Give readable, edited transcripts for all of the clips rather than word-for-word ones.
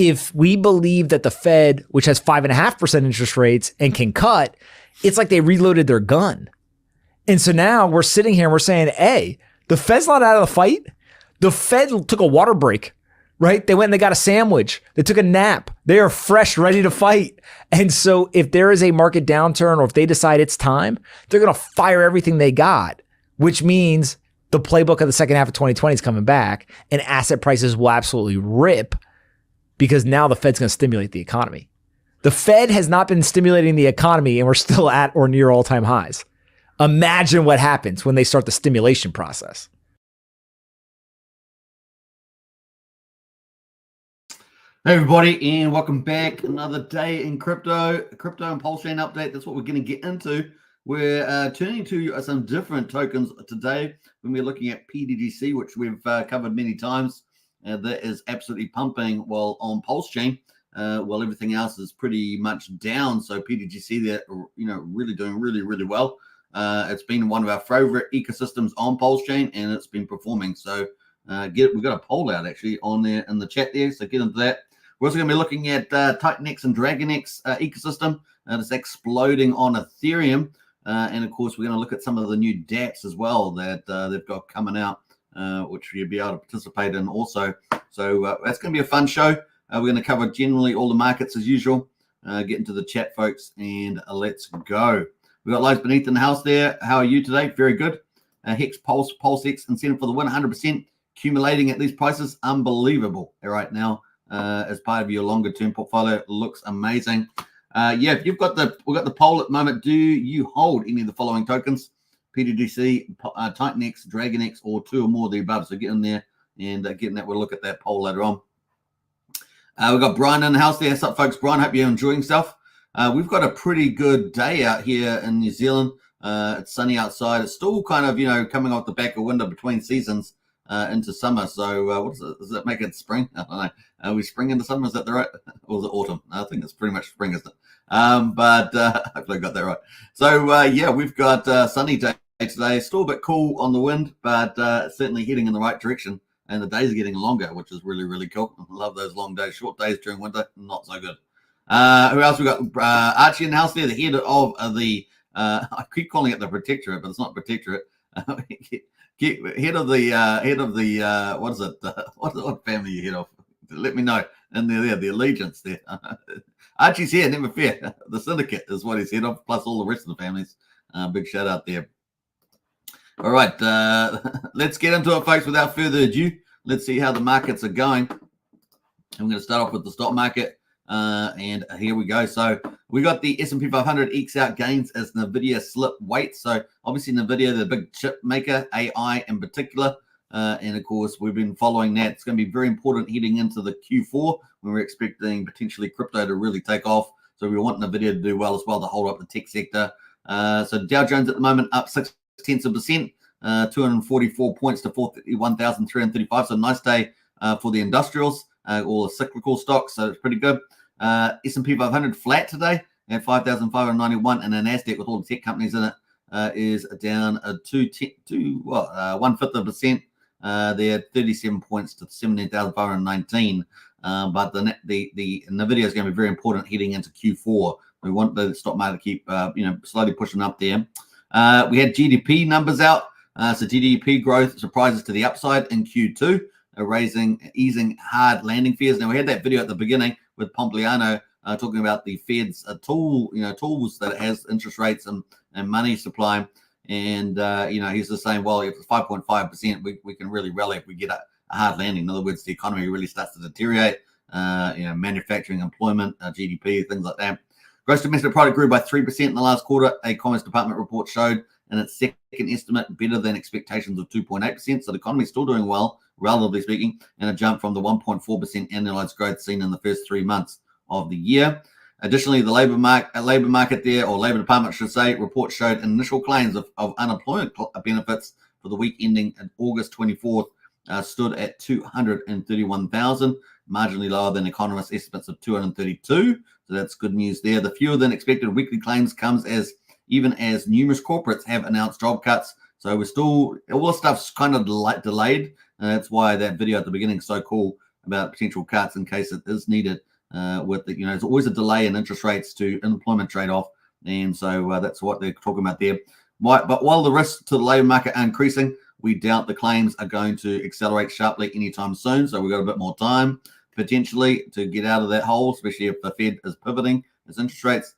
if we believe that the Fed, which has 5.5% interest rates and can cut, it's like they reloaded their gun. And so now we're sitting here and we're saying, hey, the Fed's not out of the fight. The Fed took a water break, right? They went and they got a sandwich. They took a nap. They are fresh, ready to fight. And so if there is a market downturn or if they decide it's time, they're going to fire everything they got, which means the playbook of the second half of 2020 is coming back and asset prices will absolutely rip because now the Fed's going to stimulate the economy. The Fed has not been stimulating the economy and we're still at or near all-time highs. Imagine what happens when they start the stimulation process. Hey everybody, and welcome back. Another day in crypto and Pulsechain update. That's what we're going to get into. We're turning to some different tokens today when we're looking at pTGC, which we've covered many times. That is absolutely pumping well on Pulsechain, while everything else is pretty much down. So pTGC, they're really doing really well. It's been one of our favorite ecosystems on Pulsechain, and it's been performing. So we've got a poll out actually on there in the chat there. So get into that. We're also going to be looking at TitanX and DragonX ecosystem. It's exploding on Ethereum. And of course, we're going to look at some of the new Dapps as well that they've got coming out, which you'll be able to participate in also. So that's going to be a fun show. We're going to cover generally all the markets as usual. Get into the chat, folks, and let's go. We've got lives beneath in the house there. How are you today? Very good. Hex Pulsex incentive for the win, 100%. Accumulating at these prices, unbelievable right now. As part of your longer term portfolio, looks amazing. Yeah, if we've got the poll at the moment. Do you hold any of the following tokens? pTGC, TitanX, DragonX, or two or more of the above? So get in there and get in that. We'll look at that poll later on. We've got Brian in the house there. What's up, folks? Brian, hope you're enjoying yourself. We've got a pretty good day out here in New Zealand. It's sunny outside. It's still kind of, coming off the back of window between seasons into summer. So what is it? Does that make it spring? I don't know. Are we spring into summer? Is that the right? Or is it autumn? I think it's pretty much spring, isn't it? But hopefully I got that right. So yeah, we've got sunny day today. Still a bit cool on the wind, but certainly heading in the right direction. And the days are getting longer, which is really cool. I love those long days. Short days during winter, not so good. Who else we got? Archie in the house there, the head of the I keep calling it the protectorate, but it's not protectorate. Head of the what is it? What family you head of? Let me know. And there, the allegiance there. Archie's here, never fear. The syndicate is what he's head of, plus all the rest of the families. Big shout out there. All right, let's get into it, folks. Without further ado, let's see how the markets are going. I'm going to start off with the stock market. And here we go. So we got the S&P 500 ekes out gains as NVIDIA slip weight. So obviously NVIDIA, the big chip maker, AI in particular. And of course, we've been following that. It's going to be very important heading into the Q4 when we're expecting potentially crypto to really take off. So we want NVIDIA to do well as well to hold up the tech sector. So Dow Jones at the moment up 0.6%, 244 points to 41,335. So nice day for the industrials, all the cyclical stocks. So it's pretty good. S&P 500 flat today at 5,591, and the Nasdaq with all the tech companies in it is down 1/5%. They're 37 points to 17,519. But the NVIDIA is going to be very important heading into Q4. We want the stock market to keep slowly pushing up there. We had GDP numbers out. So GDP growth surprises to the upside in Q2, easing hard landing fears. Now we had that video at the beginning with Pompliano talking about the Fed's tools that it has interest rates and money supply. And, he's just saying, well, if it's 5.5%, we can really rally if we get a hard landing. In other words, the economy really starts to deteriorate, manufacturing, employment, GDP, things like that. Gross domestic product grew by 3% in the last quarter. A Commerce Department report showed in its second estimate better than expectations of 2.8%. So the economy is still doing well, relatively speaking, and a jump from the 1.4% annualized growth seen in the first 3 months of the year. Additionally, the labor market there, or Labor Department should say, report showed initial claims of unemployment benefits for the week ending on August 24th stood at 231,000, marginally lower than economists' estimates of 232. So that's good news there. The fewer than expected weekly claims comes even as numerous corporates have announced job cuts. So we're still, all the stuff's kind of delayed. And that's why that video at the beginning is so cool about potential cuts in case it is needed. With the, there's always a delay in interest rates to employment trade-off, and so that's what they're talking about there. But while the risks to the labor market are increasing, we doubt the claims are going to accelerate sharply anytime soon. So we've got a bit more time potentially to get out of that hole, especially if the Fed is pivoting its interest rates.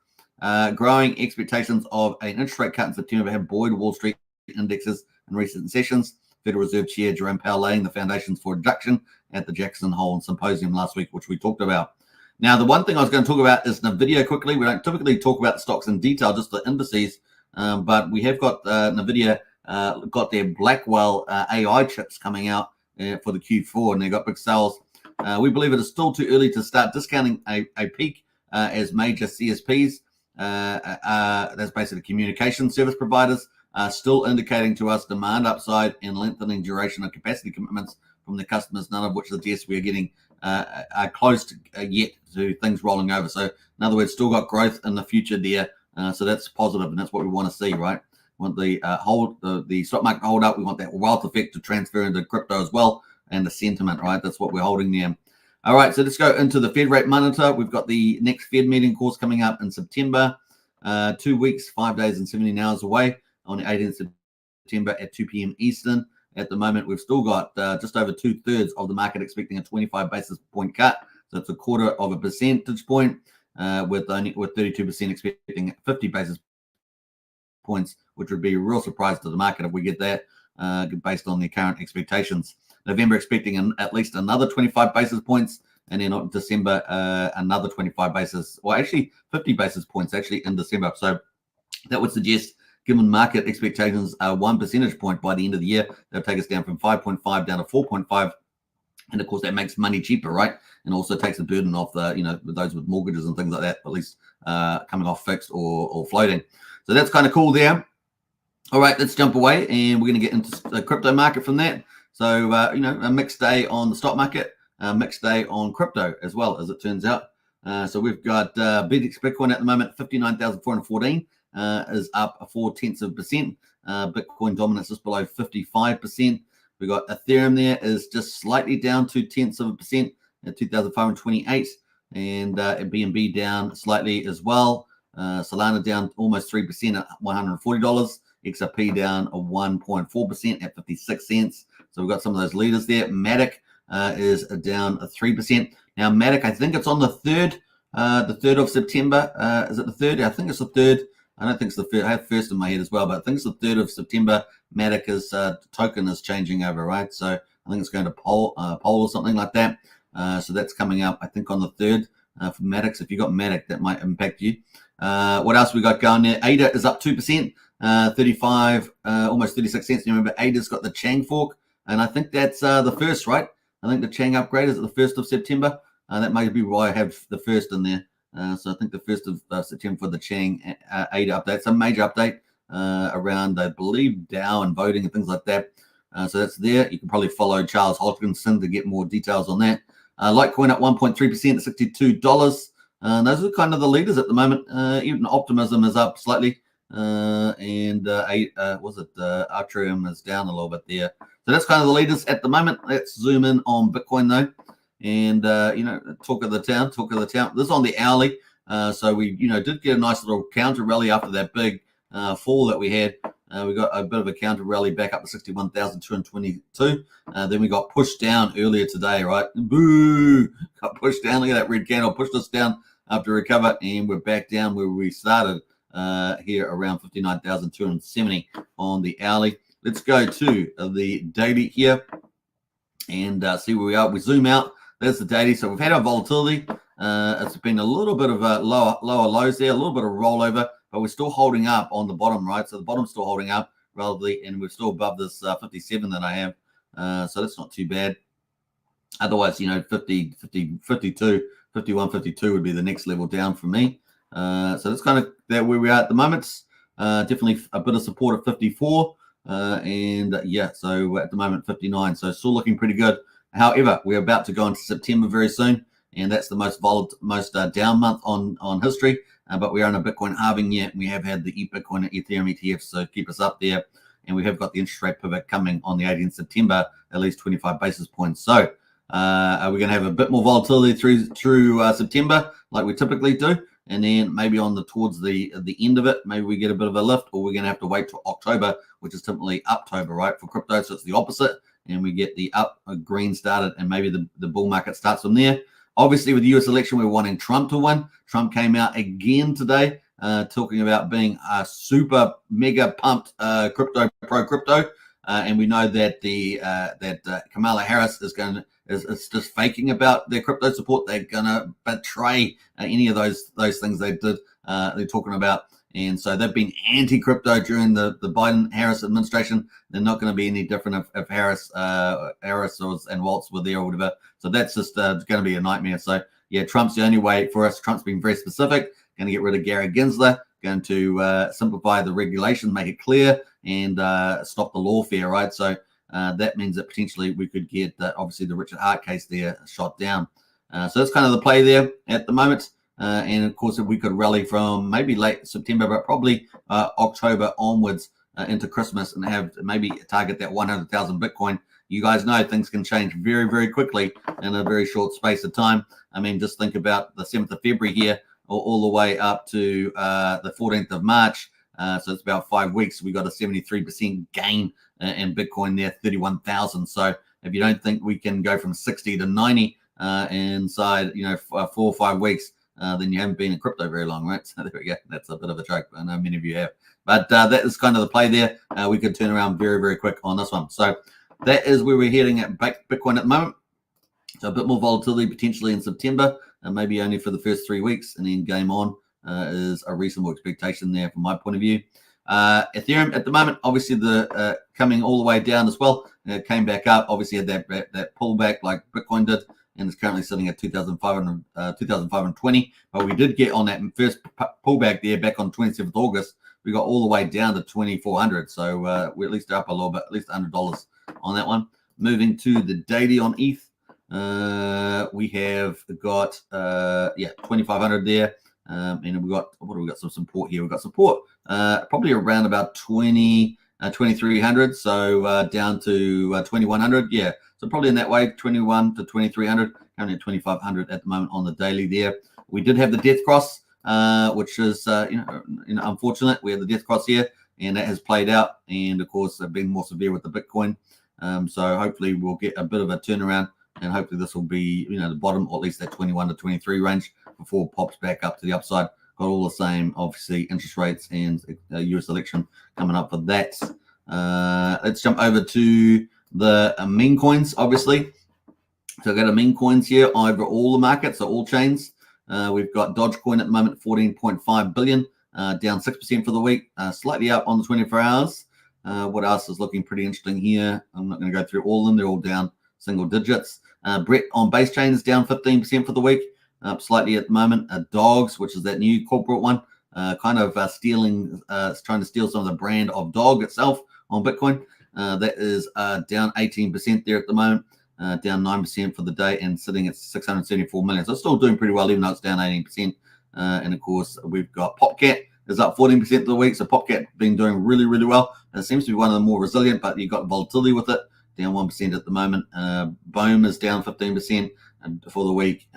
Growing expectations of an interest rate cut in September have buoyed Wall Street indexes in recent sessions. Federal Reserve Chair Jerome Powell laying the foundations for reduction at the Jackson Hole Symposium last week, which we talked about. Now, the one thing I was going to talk about is NVIDIA quickly. We don't typically talk about the stocks in detail, just the indices, but we have got NVIDIA got their Blackwell AI chips coming out for the Q4, and they've got big sales. We believe it is still too early to start discounting a peak as major CSPs, that's basically communication service providers, are still indicating to us demand upside and lengthening duration of capacity commitments from the customers, none of which suggests we are getting are close to, yet to things rolling over. So in other words, still got growth in the future there. So that's positive, and that's what we want to see, right? We want the stock market to hold up. We want that wealth effect to transfer into crypto as well, and the sentiment, right? That's what we're holding there. All right, so let's go into the Fed rate monitor. We've got the next Fed meeting course coming up in September, 2 weeks, 5 days, and 17 hours away on the 18th of September at 2 p.m. Eastern. At the moment, we've still got just over 2/3 of the market expecting a 25 basis point cut. So it's a 1/4 of a percentage point, with 32% expecting 50 basis points, which would be a real surprise to the market if we get that based on the current expectations. November expecting at least another 25 basis points, and then December another 25 basis, well, actually 50 basis points actually in December. So that would suggest, given market expectations, 1 percentage point by the end of the year, that'll take us down from 5.5 down to 4.5. And of course, that makes money cheaper, right? And also takes the burden off the, those with mortgages and things like that, at least coming off fixed or floating. So that's kind of cool there. All right, let's jump away, and we're going to get into the crypto market from that. So, a mixed day on the stock market, a mixed day on crypto as well, as it turns out. So we've got Bitcoin at the moment, 59,414. Is up 0.4%. Bitcoin dominance just below 55%. We got Ethereum there is just slightly down 0.2% at 2,528, and BNB down slightly as well. Solana down almost 3% at $140. XRP down 1.4% at 56 cents. So we've got some of those leaders there. Matic is down 3%. Now Matic, I think it's on the 3rd of September. Is it the 3rd? I think it's the 3rd. I don't think it's the first. I have first in my head as well, but I think it's the 3rd of September. Matic token is changing over, right? So I think it's going to poll or something like that. So that's coming up, I think, on the 3rd for Matic. So if you got Matic, that might impact you. What else we got going there? ADA is up 2%, 35, almost 36 cents. You remember ADA's got the Chang fork, and I think that's the first, right? I think the Chang upgrade is at the 1st of September. That might be why I have the 1st in there. So I think the 1st of September for the Chang ADA update. It's a major update around, I believe, DAO and voting and things like that. So that's there. You can probably follow Charles Hodgkinson to get more details on that. Litecoin up 1.3% at $62. Those are kind of the leaders at the moment. Even Optimism is up slightly. And Artrium is down a little bit there. So that's kind of the leaders at the moment. Let's zoom in on Bitcoin though. And, talk of the town. This is on the hourly. So we, did get a nice little counter rally after that big fall that we had. We got a bit of a counter rally back up to 61,222. Then we got pushed down earlier today, right? Boo! Got pushed down. Look at that red candle. Pushed us down after recover. And we're back down where we started here around 59,270 on the hourly. Let's go to the daily here and see where we are. We zoom out. There's the daily. So we've had our volatility. It's been a little bit of a lower lows there, a little bit of rollover, but we're still holding up on the bottom, right? So the bottom's still holding up relatively, and we're still above this 57 that I have. So that's not too bad. Otherwise, 50, 52, 51, 52 would be the next level down for me. So that's kind of where we are at the moment. Definitely a bit of support at 54. So at the moment 59. So still looking pretty good. However, we're about to go into September very soon, and that's the most down month on history. But we are in a Bitcoin halving yet. We have had the Bitcoin and Ethereum ETFs, so keep us up there. And we have got the interest rate pivot coming on the 18th of September, at least 25 basis points. So Are we going to have a bit more volatility through September like we typically do? And then maybe towards the end of it, maybe we get a bit of a lift, or we're going to have to wait till October, which is typically Uptober, right, for crypto. So it's the opposite, and we get the up green started, and maybe the bull market starts from there. Obviously, with the US election, we're wanting Trump to win. Trump came out again today, talking about being a super mega pumped pro crypto, and we know that Kamala Harris is just faking about their crypto support. They're gonna betray any of those things they did. They're talking about, and so they've been anti-crypto during the Biden-Harris administration. They're not going to be any different if Harris and Waltz were there or whatever. So that's just going to be a nightmare. So yeah, Trump's the only way for us. Trump's been very specific. Going to get rid of Gary Gensler. Going to simplify the regulations, make it clear, and stop the lawfare. Right. So that means that potentially we could get obviously the Richard Hart case there shot down. So that's kind of the play there at the moment. And of course, if we could rally from maybe late September, but probably October onwards into Christmas, and have maybe target that 100,000 Bitcoin. You guys know things can change very, very quickly in a very short space of time. I mean, just think about the 7th of February here, all the way up to the 14th of March. So it's about 5 weeks. We got a 73% gain in Bitcoin there, 31,000. So if you don't think we can go from 60 to 90 inside, 4 or 5 weeks, then you haven't been in crypto very long, right? So there we go. That's a bit of a joke. I know many of you have. But that is kind of the play there. We could turn around very, very quick on this one. So that is where we're heading at Bitcoin at the moment. So a bit more volatility potentially in September, and maybe only for the first 3 weeks, and then game on is a reasonable expectation there from my point of view. Ethereum at the moment, obviously the coming all the way down as well. It came back up, obviously had that pullback like Bitcoin did, and it's currently sitting at 2,520. But we did get on that first pullback there back on 27th August. We got all the way down to 2,400. So we're at least up a little bit, at least $100 on that one. Moving to the daily on ETH, we have got 2,500 there. And we got some support here. We've got support probably around about 2,300. So down to 2,100. Yeah. So probably in that way, 21 to 2,300, currently at 2,500 at the moment on the daily there. We did have the death cross, which is unfortunate. We have the death cross here, and that has played out. And of course, been more severe with the Bitcoin. So hopefully we'll get a bit of a turnaround, and hopefully this will be the bottom, or at least that 21 to 23 range before it pops back up to the upside. Got all the same, obviously, interest rates and US election coming up for that. Let's jump over to the meme coins, obviously. So I've got a meme coins here over all the markets, so all chains. We've got Dogecoin at the moment, 14.5 billion, down 6% for the week, slightly up on the 24 hours. What else is looking pretty interesting here? I'm not going to go through all of them. They're all down single digits. Brett on base chain is down 15% for the week, up slightly at the moment. Dogs, which is that new corporate one, trying to steal some of the brand of dog itself on Bitcoin. That is down 18% there at the moment, down 9% for the day, and sitting at 674 million. So it's still doing pretty well, even though it's down 18%. And of course, we've got PopCat is up 14% of the week. So PopCat been doing really, really well. It seems to be one of the more resilient, but you've got volatility with it, down 1% at the moment. Boom is down 15% for the week.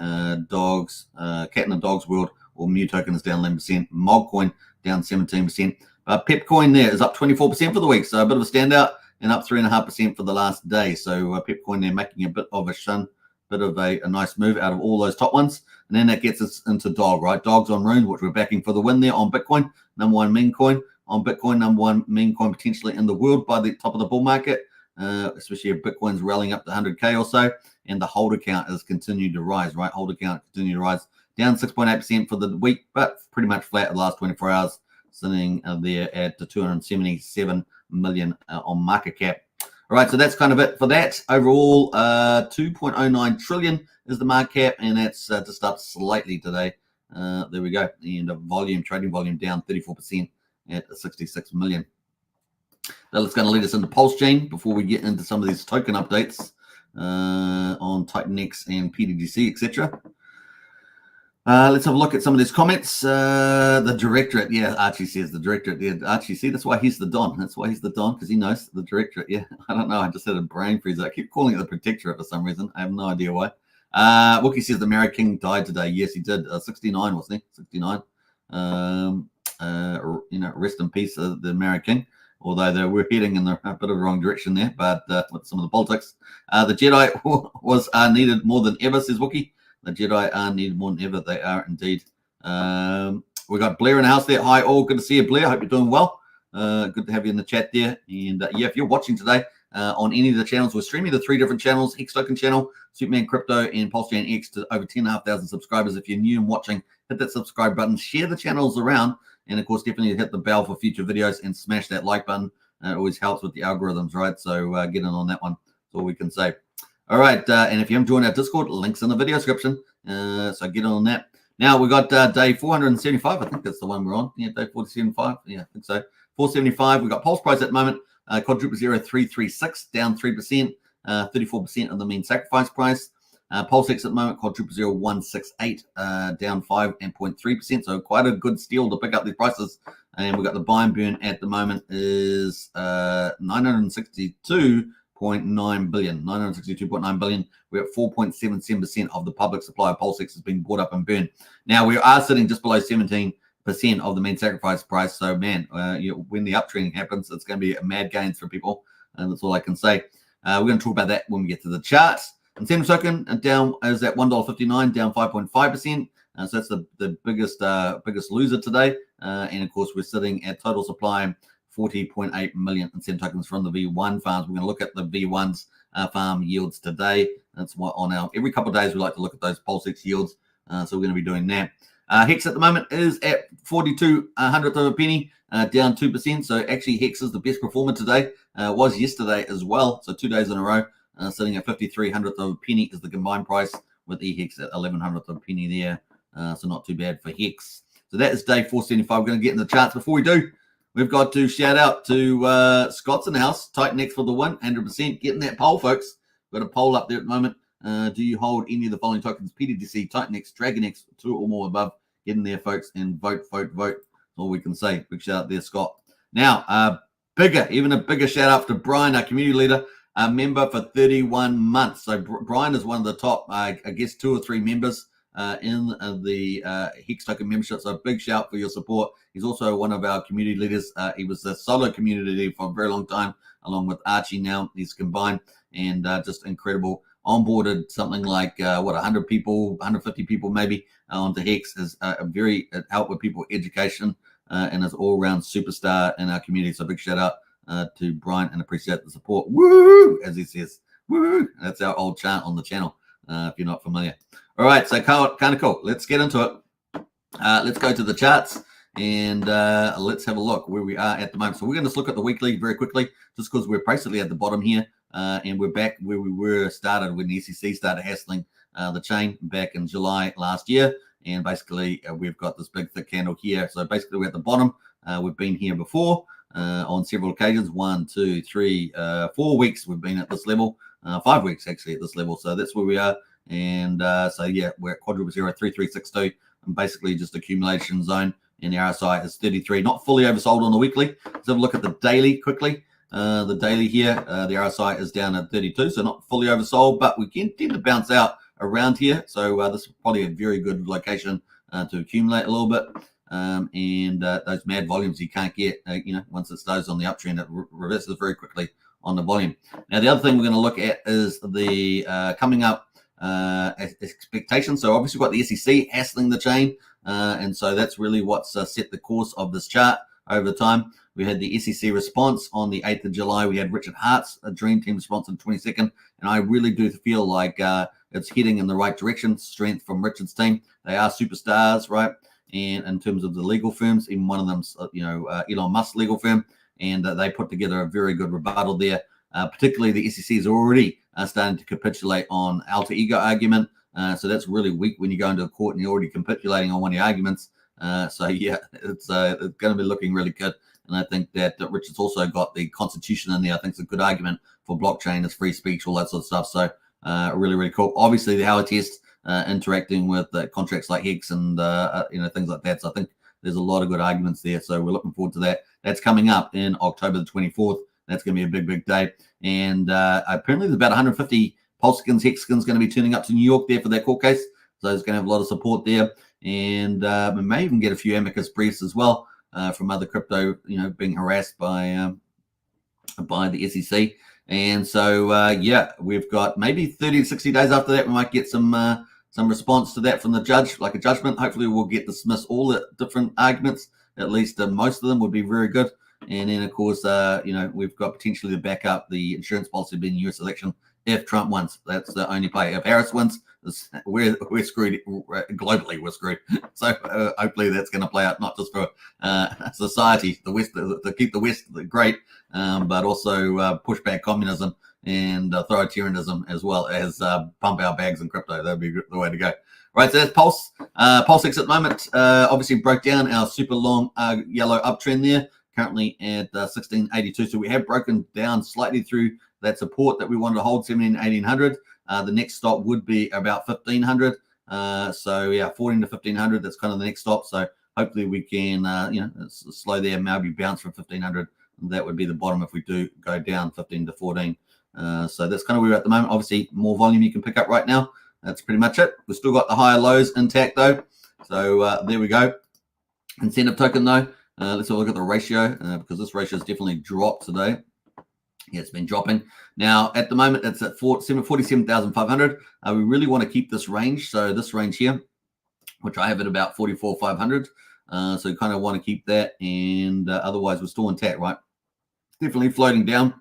Dogs, Cat in the Dogs World, or Mew Token is down 11%. Mogcoin down 17%. Pepcoin there is up 24% for the week. So a bit of a standout, and up 3.5% for the last day. So Pepcoin there making a bit of a shun, bit of a nice move out of all those top ones. And then that gets us into Dog, right? Dogs on Rune, which we're backing for the win there on Bitcoin. Number one meme coin on Bitcoin, number one meme coin potentially in the world by the top of the bull market, especially if Bitcoin's rallying up to 100K or so. And the holder count has continued to rise, right? Holder count continued to rise, down 6.8% for the week, but pretty much flat the last 24 hours, sitting there at the 277 million on market cap. All right, so that's kind of it for that. Overall, 2.09 trillion is the market cap, and that's just up slightly today. There we go. And trading volume down 34% at 66 million. Now that's going to lead us into Pulsechain before we get into some of these token updates on TitanX and pTGC, etc. Let's have a look at some of these comments. The directorate, yeah, Archie says the directorate. Yeah, Archie, see, that's why he's the Don. That's why he's the Don, because he knows the directorate. Yeah, I don't know. I just had a brain freeze. I keep calling it the protectorate for some reason. I have no idea why. Wookie says the Mary King died today. Yes, he did. 69, wasn't he? 69. Rest in peace, the Mary King. Although they were heading in a bit of the wrong direction there, but with some of the politics. The Jedi was needed more than ever, says Wookie. The Jedi are needed more than ever. They are indeed. We got Blair in the house there. Hi, all. Good to see you, Blair. Hope you're doing well. Good to have you in the chat there. And yeah, if you're watching today on any of the channels, we're streaming the 3 different channels: Hex Token channel, Superman Crypto, and Pulsechain X to over 10,500 subscribers. If you're new and watching, hit that subscribe button, share the channels around, and of course, definitely hit the bell for future videos and smash that like button. It always helps with the algorithms, right? So get in on that one. That's all we can say. All right, and if you haven't joined our Discord, links in the video description. So get on that. Now we got day 475. I think that's the one we're on. Yeah, day 475. Yeah, I think so. 475. We got pulse price at the moment. Quadruple 0336 down 3%. 34% of the mean sacrifice price. Pulse X at the moment. Quadruple 0168 down 5.3%. So quite a good steal to pick up these prices. And we got the buy and burn at the moment is 962.9 billion. 962.9 billion. We're at 4.77% of the public supply of Pulse X has been bought up and burned. Now we are sitting just below 17% of the mean sacrifice price. So man, when the uptrending happens, it's going to be a mad gains for people, and that's all I can say. We're going to talk about that when we get to the charts. Incentive token down is at $1.59, down 5.5%. So that's the biggest loser today. And of course, we're sitting at total supply 40.8 million incentive tokens from the V1 farms. We're going to look at the V1's farm yields today. That's what on our every couple of days we like to look at those Pulse X yields. So we're going to be doing that. Hex at the moment is at 42 hundredth of a penny, down 2%. So actually, Hex is the best performer today. Was yesterday as well. So 2 days in a row, sitting at 53 hundredth of a penny is the combined price, with eHex at 11 hundredth of a penny there. So not too bad for Hex. So that is day 475. We're going to get in the charts. Before we do, we've got to shout out to Scott's in the house. TitanX for the win, 100%. Getting that poll, folks. We've got a poll up there at the moment. Do you hold any of the following tokens? pTGC, TitanX, DragonX, 2 or more above. Get in there, folks, and vote. That's all we can say. Big shout out there, Scott. Now, even a bigger shout out to Brian, our community leader, a member for 31 months. So Brian is one of the top, I guess, 2 or 3 members in the Hex Token membership. So a big shout for your support. He's also one of our community leaders. He was a solo community leader for a very long time, along with Archie now. He's combined, and just incredible. Onboarded something like 100 people, 150 people maybe onto Hex. Is very help with people education, and is all around superstar in our community. So big shout out to Brian, and appreciate the support. Woo, as he says, woo. That's our old chant on the channel. If you're not familiar. All right, so kind of cool. Let's get into it. Let's go to the charts, and let's have a look where we are at the moment. So we're going to look at the weekly very quickly, just because we're basically at the bottom here. And we're back where we were started when the SEC started hassling the chain back in July last year. And basically, we've got this big thick candle here. So basically, we're at the bottom. We've been here before on several occasions. 1, 2, 3, 4 weeks we've been at this level. 5 weeks actually at this level. So that's where we are. And so yeah, we're at quadruple 3362, and basically just accumulation zone. And the RSI is 33. Not fully oversold on the weekly. Let's have a look at the daily quickly. The daily here, the RSI is down at 32, so not fully oversold, but we can tend to bounce out around here. So this is probably a very good location to accumulate a little bit. And those mad volumes you can't get, once it starts on the uptrend, it reverses very quickly on the volume. Now, the other thing we're going to look at is the coming up expectations. So obviously we've got the SEC hassling the chain. And so that's really what's set the course of this chart over time. We had the SEC response on the 8th of July. We had Richard Hart's Dream Team response on the 22nd. And I really do feel like it's heading in the right direction. Strength from Richard's team. They are superstars, right? And in terms of the legal firms, even one of them's, Elon Musk's legal firm. And they put together a very good rebuttal there. Particularly the SEC is already starting to capitulate on alter ego argument. So that's really weak when you go into the court and you're already capitulating on one of the arguments. So yeah, it's going to be looking really good. And I think that Richard's also got the Constitution in there. I think it's a good argument for blockchain as free speech, all that sort of stuff. So really, really cool. Obviously, the Howard test interacting with contracts like Hex and things like that. So I think there's a lot of good arguments there. So we're looking forward to that. That's coming up in October the 24th. That's going to be a big, big day. And apparently there's about 150 Pulsechains, Hexagons going to be turning up to New York there for that court case. So it's going to have a lot of support there. And we may even get a few amicus briefs as well from other crypto, being harassed by the SEC. And so, we've got maybe 30 to 60 days after that, we might get some response to that from the judge, like a judgment. Hopefully we'll get dismissed all the different arguments. At least most of them would be very good. And then, of course, we've got potentially to back up the insurance policy being U.S. election if Trump wins. That's the only play. If Harris wins, we're screwed globally. We're screwed. So hopefully that's going to play out not just for society, the West, to keep the West great, but also push back communism and authoritarianism, as well as pump our bags in crypto. That'd be the way to go. Right, so that's Pulse. PulseX at the moment obviously broke down our super long yellow uptrend there, currently at 1682. So we have broken down slightly through that support that we wanted to hold, 1800. The next stop would be about 1500. So yeah, 14 to 1500. That's kind of the next stop. So hopefully we can, slow there, maybe bounce from 1500. That would be the bottom if we do go down 15 to 14. So that's kind of where we're at the moment. Obviously, more volume you can pick up right now. That's pretty much it. We've still got the higher lows intact though. So there we go. Incentive token though. Let's have a look at the ratio because this ratio has definitely dropped today. Yeah, it's been dropping. Now, at the moment, it's at 47,500. We really want to keep this range. So this range here, which I have at about 44,500. So you kind of want to keep that. And otherwise, we're still intact, right? Definitely floating down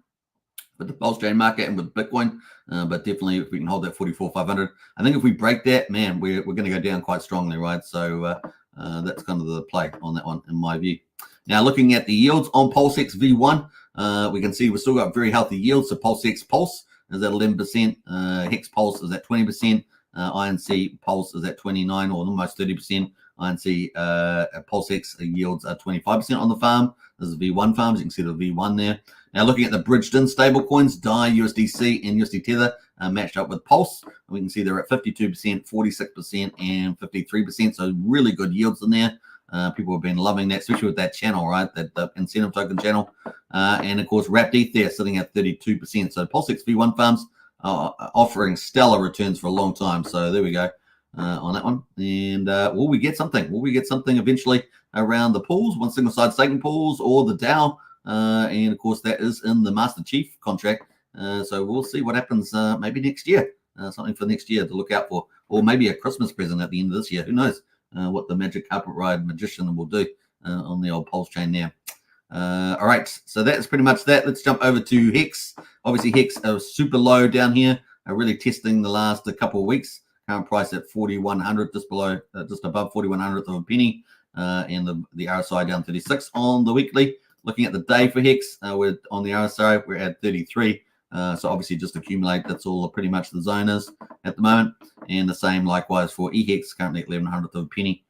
with the Pulsechain market and with Bitcoin. But definitely, if we can hold that 44,500. I think if we break that, man, we're going to go down quite strongly, right? So that's kind of the play on that one, in my view. Now, looking at the yields on PulseX V1, we can see we've still got very healthy yields. So PulseX Pulse is at 11%. Hex Pulse is at 20%. INC Pulse is at 29 or almost 30%. INC PulseX yields are 25% on the farm. This is V1 farms. You can see the V1 there. Now, looking at the bridged-in stablecoins, DAI, USDC, and USD Tether matched up with Pulse. We can see they're at 52%, 46%, and 53%. So really good yields in there. People have been loving that, especially with that channel, right? That the incentive token channel. And of course, Wrapped ETH there sitting at 32%. So PulseX V1 farms are offering stellar returns for a long time. So there we go on that one. And will we get something? Will we get something eventually around the pools, one single side staking pools, or the DAO? And of course, that is in the Master Chief contract. So we'll see what happens maybe next year. Something for next year to look out for, or maybe a Christmas present at the end of this year. Who knows? What the magic carpet ride magician will do on the old Pulsechain there. All right, so that's pretty much that. Let's jump over to Hex. Obviously, Hex is super low down here, really testing the last couple of weeks. Current price at 4,100, just below, just above 4,100th of a penny, and the RSI down 36 on the weekly. Looking at the day for Hex, we're on the RSI, we're at 33. So obviously just accumulate. That's all pretty much the zone is at the moment. And the same likewise for eHex, currently at 1100th of a penny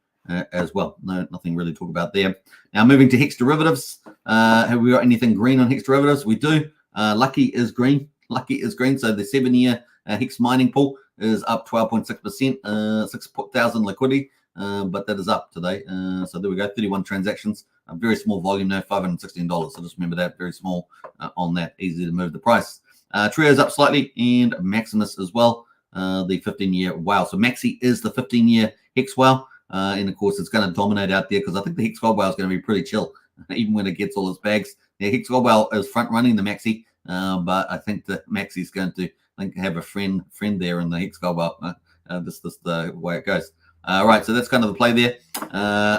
as well. Nothing really to talk about there. Now moving to Hex derivatives. Have we got anything green on Hex derivatives? We do. Lucky is green. Lucky is green. So the 7-year Hex mining pool is up 12.6%, 6,000 liquidity. But that is up today. So there we go, 31 transactions, a very small volume now, $516. So just remember that, very small on that, easy to move the price. Trio's up slightly, and Maximus as well, the 15-year WOW. So Maxi is the 15-year Hex WOW, and of course it's going to dominate out there because I think the Hex Gold WOW is going to be pretty chill, even when it gets all its bags. The Hex Gold WOW is front running the Maxi, but I think the Maxi is going to have a friend there in the Hex Gold WOW. This is the way it goes. Right, so that's kind of the play there.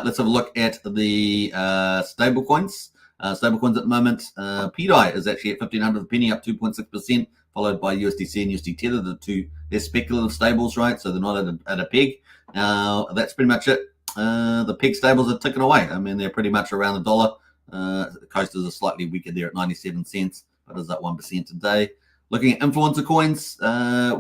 Let's have a look at the stable coins. Stablecoins at the moment, PDI is actually at 1,500 a penny, up 2.6%, followed by USDC and USD Tether. They're speculative stables, right? So they're not at a peg. That's pretty much it. The peg stables are ticking away. I mean, they're pretty much around $1. The coasters are slightly weaker there at 97 cents, but is up 1% today. Looking at influencer coins,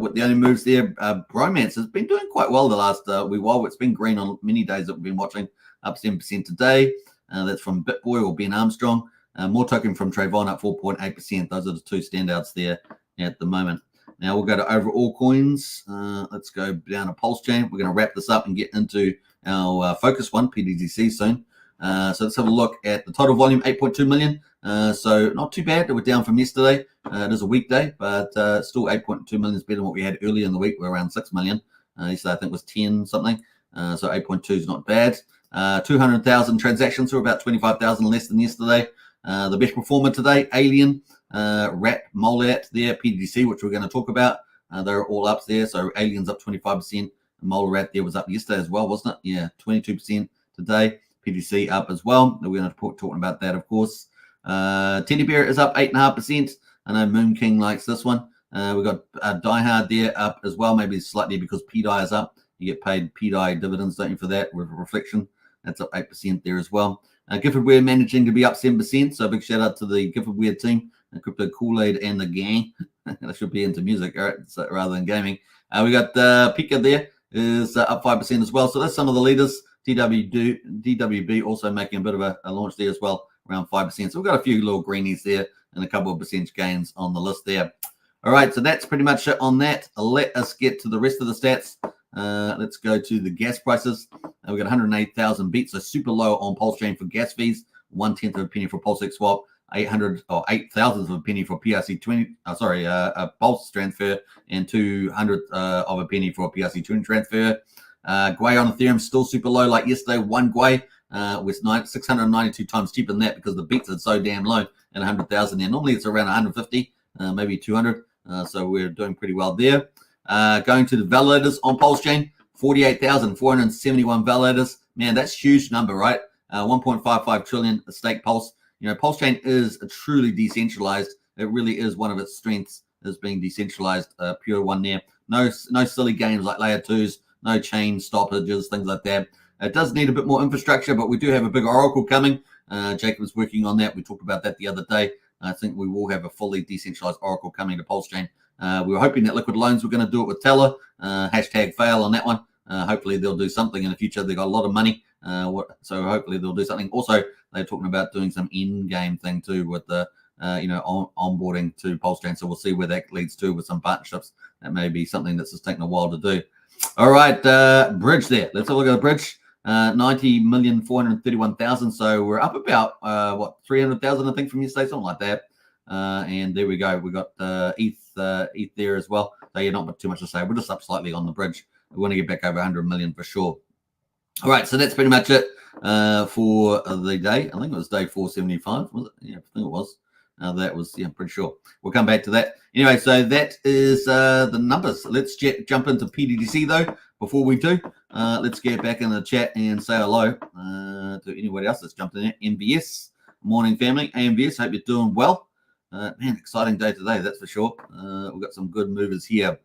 with the only moves there, Bromance has been doing quite well the last wee while. It's been green on many days that we've been watching, up 7% today. That's from BitBoy or Ben Armstrong. More token from Trayvon, up 4.8%. Those are the two standouts there at the moment. Now we'll go to overall coins. Let's go down to Pulsechain. We're going to wrap this up and get into our focus one, pTGC, soon. So let's have a look at the total volume, 8.2 million. So not too bad. We're down from yesterday. It is a weekday, but still 8.2 million is better than what we had earlier in the week. We're around 6 million. Yesterday I think was 10 something. So 8.2 is not bad. 200,000 transactions, so about 25,000 less than yesterday. The best performer today, Alien, Rat, Molat there, pTGC, which we're going to talk about. They're all up there. So Alien's up 25%. Mole Rat there was up yesterday as well, wasn't it? Yeah, 22% today. pTGC up as well. We're going to be talking about that, of course. Teddy Bear is up 8.5%. I know Moon King likes this one. We've got Die Hard there up as well, maybe slightly because PDI is up. You get paid PDI dividends, don't you, for that with Reflection. That's up 8% there as well. Giffordware managing to be up 7%. So big shout out to the Giffordware team, Crypto Kool-Aid and the gang. That should be into music, right? So, rather than gaming. We got Pika there is up 5% as well. So that's some of the leaders. DWB also making a bit of a launch there as well, around 5%. So we've got a few little greenies there and a couple of percentage gains on the list there. All right, so that's pretty much it on that. Let us get to the rest of the stats. Let's go to the gas prices. We've got 108,000 beats, so super low on Pulsechain for gas fees. 1/10 of a penny for Pulsex swap. 800 or 8,000 of a penny for PRC20. A Pulse transfer, and 200 of a penny for a PRC20 transfer. Gwei on Ethereum still super low, like yesterday. One Gwei was 692 times cheaper than that because the beats are so damn low at 100,000 there. Normally it's around 150, maybe 200. So we're doing pretty well there. Going to the validators on Pulsechain, 48,471 validators. Man, that's a huge number, right? 1.55 trillion stake Pulse. You know, Pulsechain is a truly decentralized. It really is one of its strengths, is being decentralized, pure one there. No silly games like layer 2s, no chain stoppages, things like that. It does need a bit more infrastructure, but we do have a big Oracle coming. Jacob is working on that. We talked about that the other day. I think we will have a fully decentralized Oracle coming to Pulsechain. We were hoping that Liquid Loans were going to do it with Teller. Hashtag fail on that one. Hopefully they'll do something in the future. They've got a lot of money. So hopefully they'll do something. Also, they're talking about doing some in-game thing too with the onboarding to Pulsechain. So we'll see where that leads to with some partnerships. That may be something that's just taking a while to do. All right, bridge there. Let's have a look at the bridge. 90,431,000. So we're up about 300,000, I think, from yesterday, something like that. And there we go. We got ETH there as well. So yeah, not too much to say. We're just up slightly on the bridge. We want to get back over 100 million for sure. All right, so that's pretty much it for the day. I think it was day 475, was it? Yeah, I think it was. That was, yeah, pretty sure. We'll come back to that. Anyway, so that is the numbers. Let's jump into pTGC, though. Before we do, let's get back in the chat and say hello to anybody else that's jumped in there. MVS, morning family. AMVS, hope you're doing well. Man, exciting day today, that's for sure. We've got some good movers here.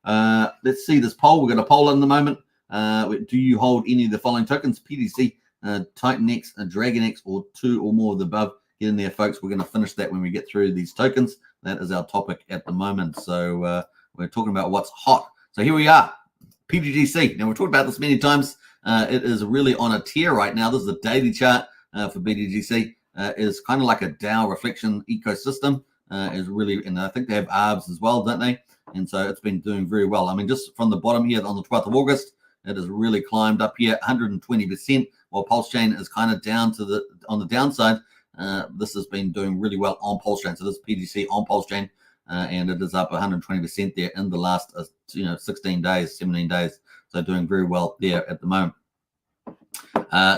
Let's see this poll. We've got a poll in the moment. Do you hold any of the following tokens? PTGC, TitanX, DragonX, or two or more of the above? Get in there, folks. We're going to finish that when we get through these tokens. That is our topic at the moment. So we're talking about what's hot. So here we are, pTGC. Now, we've talked about this many times. It is really on a tear right now. This is the daily chart for pTGC. Is kind of like a DAO reflection ecosystem. Is really, and I think they have ARBs as well, don't they? And so it's been doing very well. I mean, just from the bottom here on the 12th of August, it has really climbed up here 120%, while Pulsechain is kind of down to on the downside. This has been doing really well on Pulsechain. So this is pTGC on Pulsechain, and it is up 120% there in the last 16 days, 17 days. So doing very well there at the moment.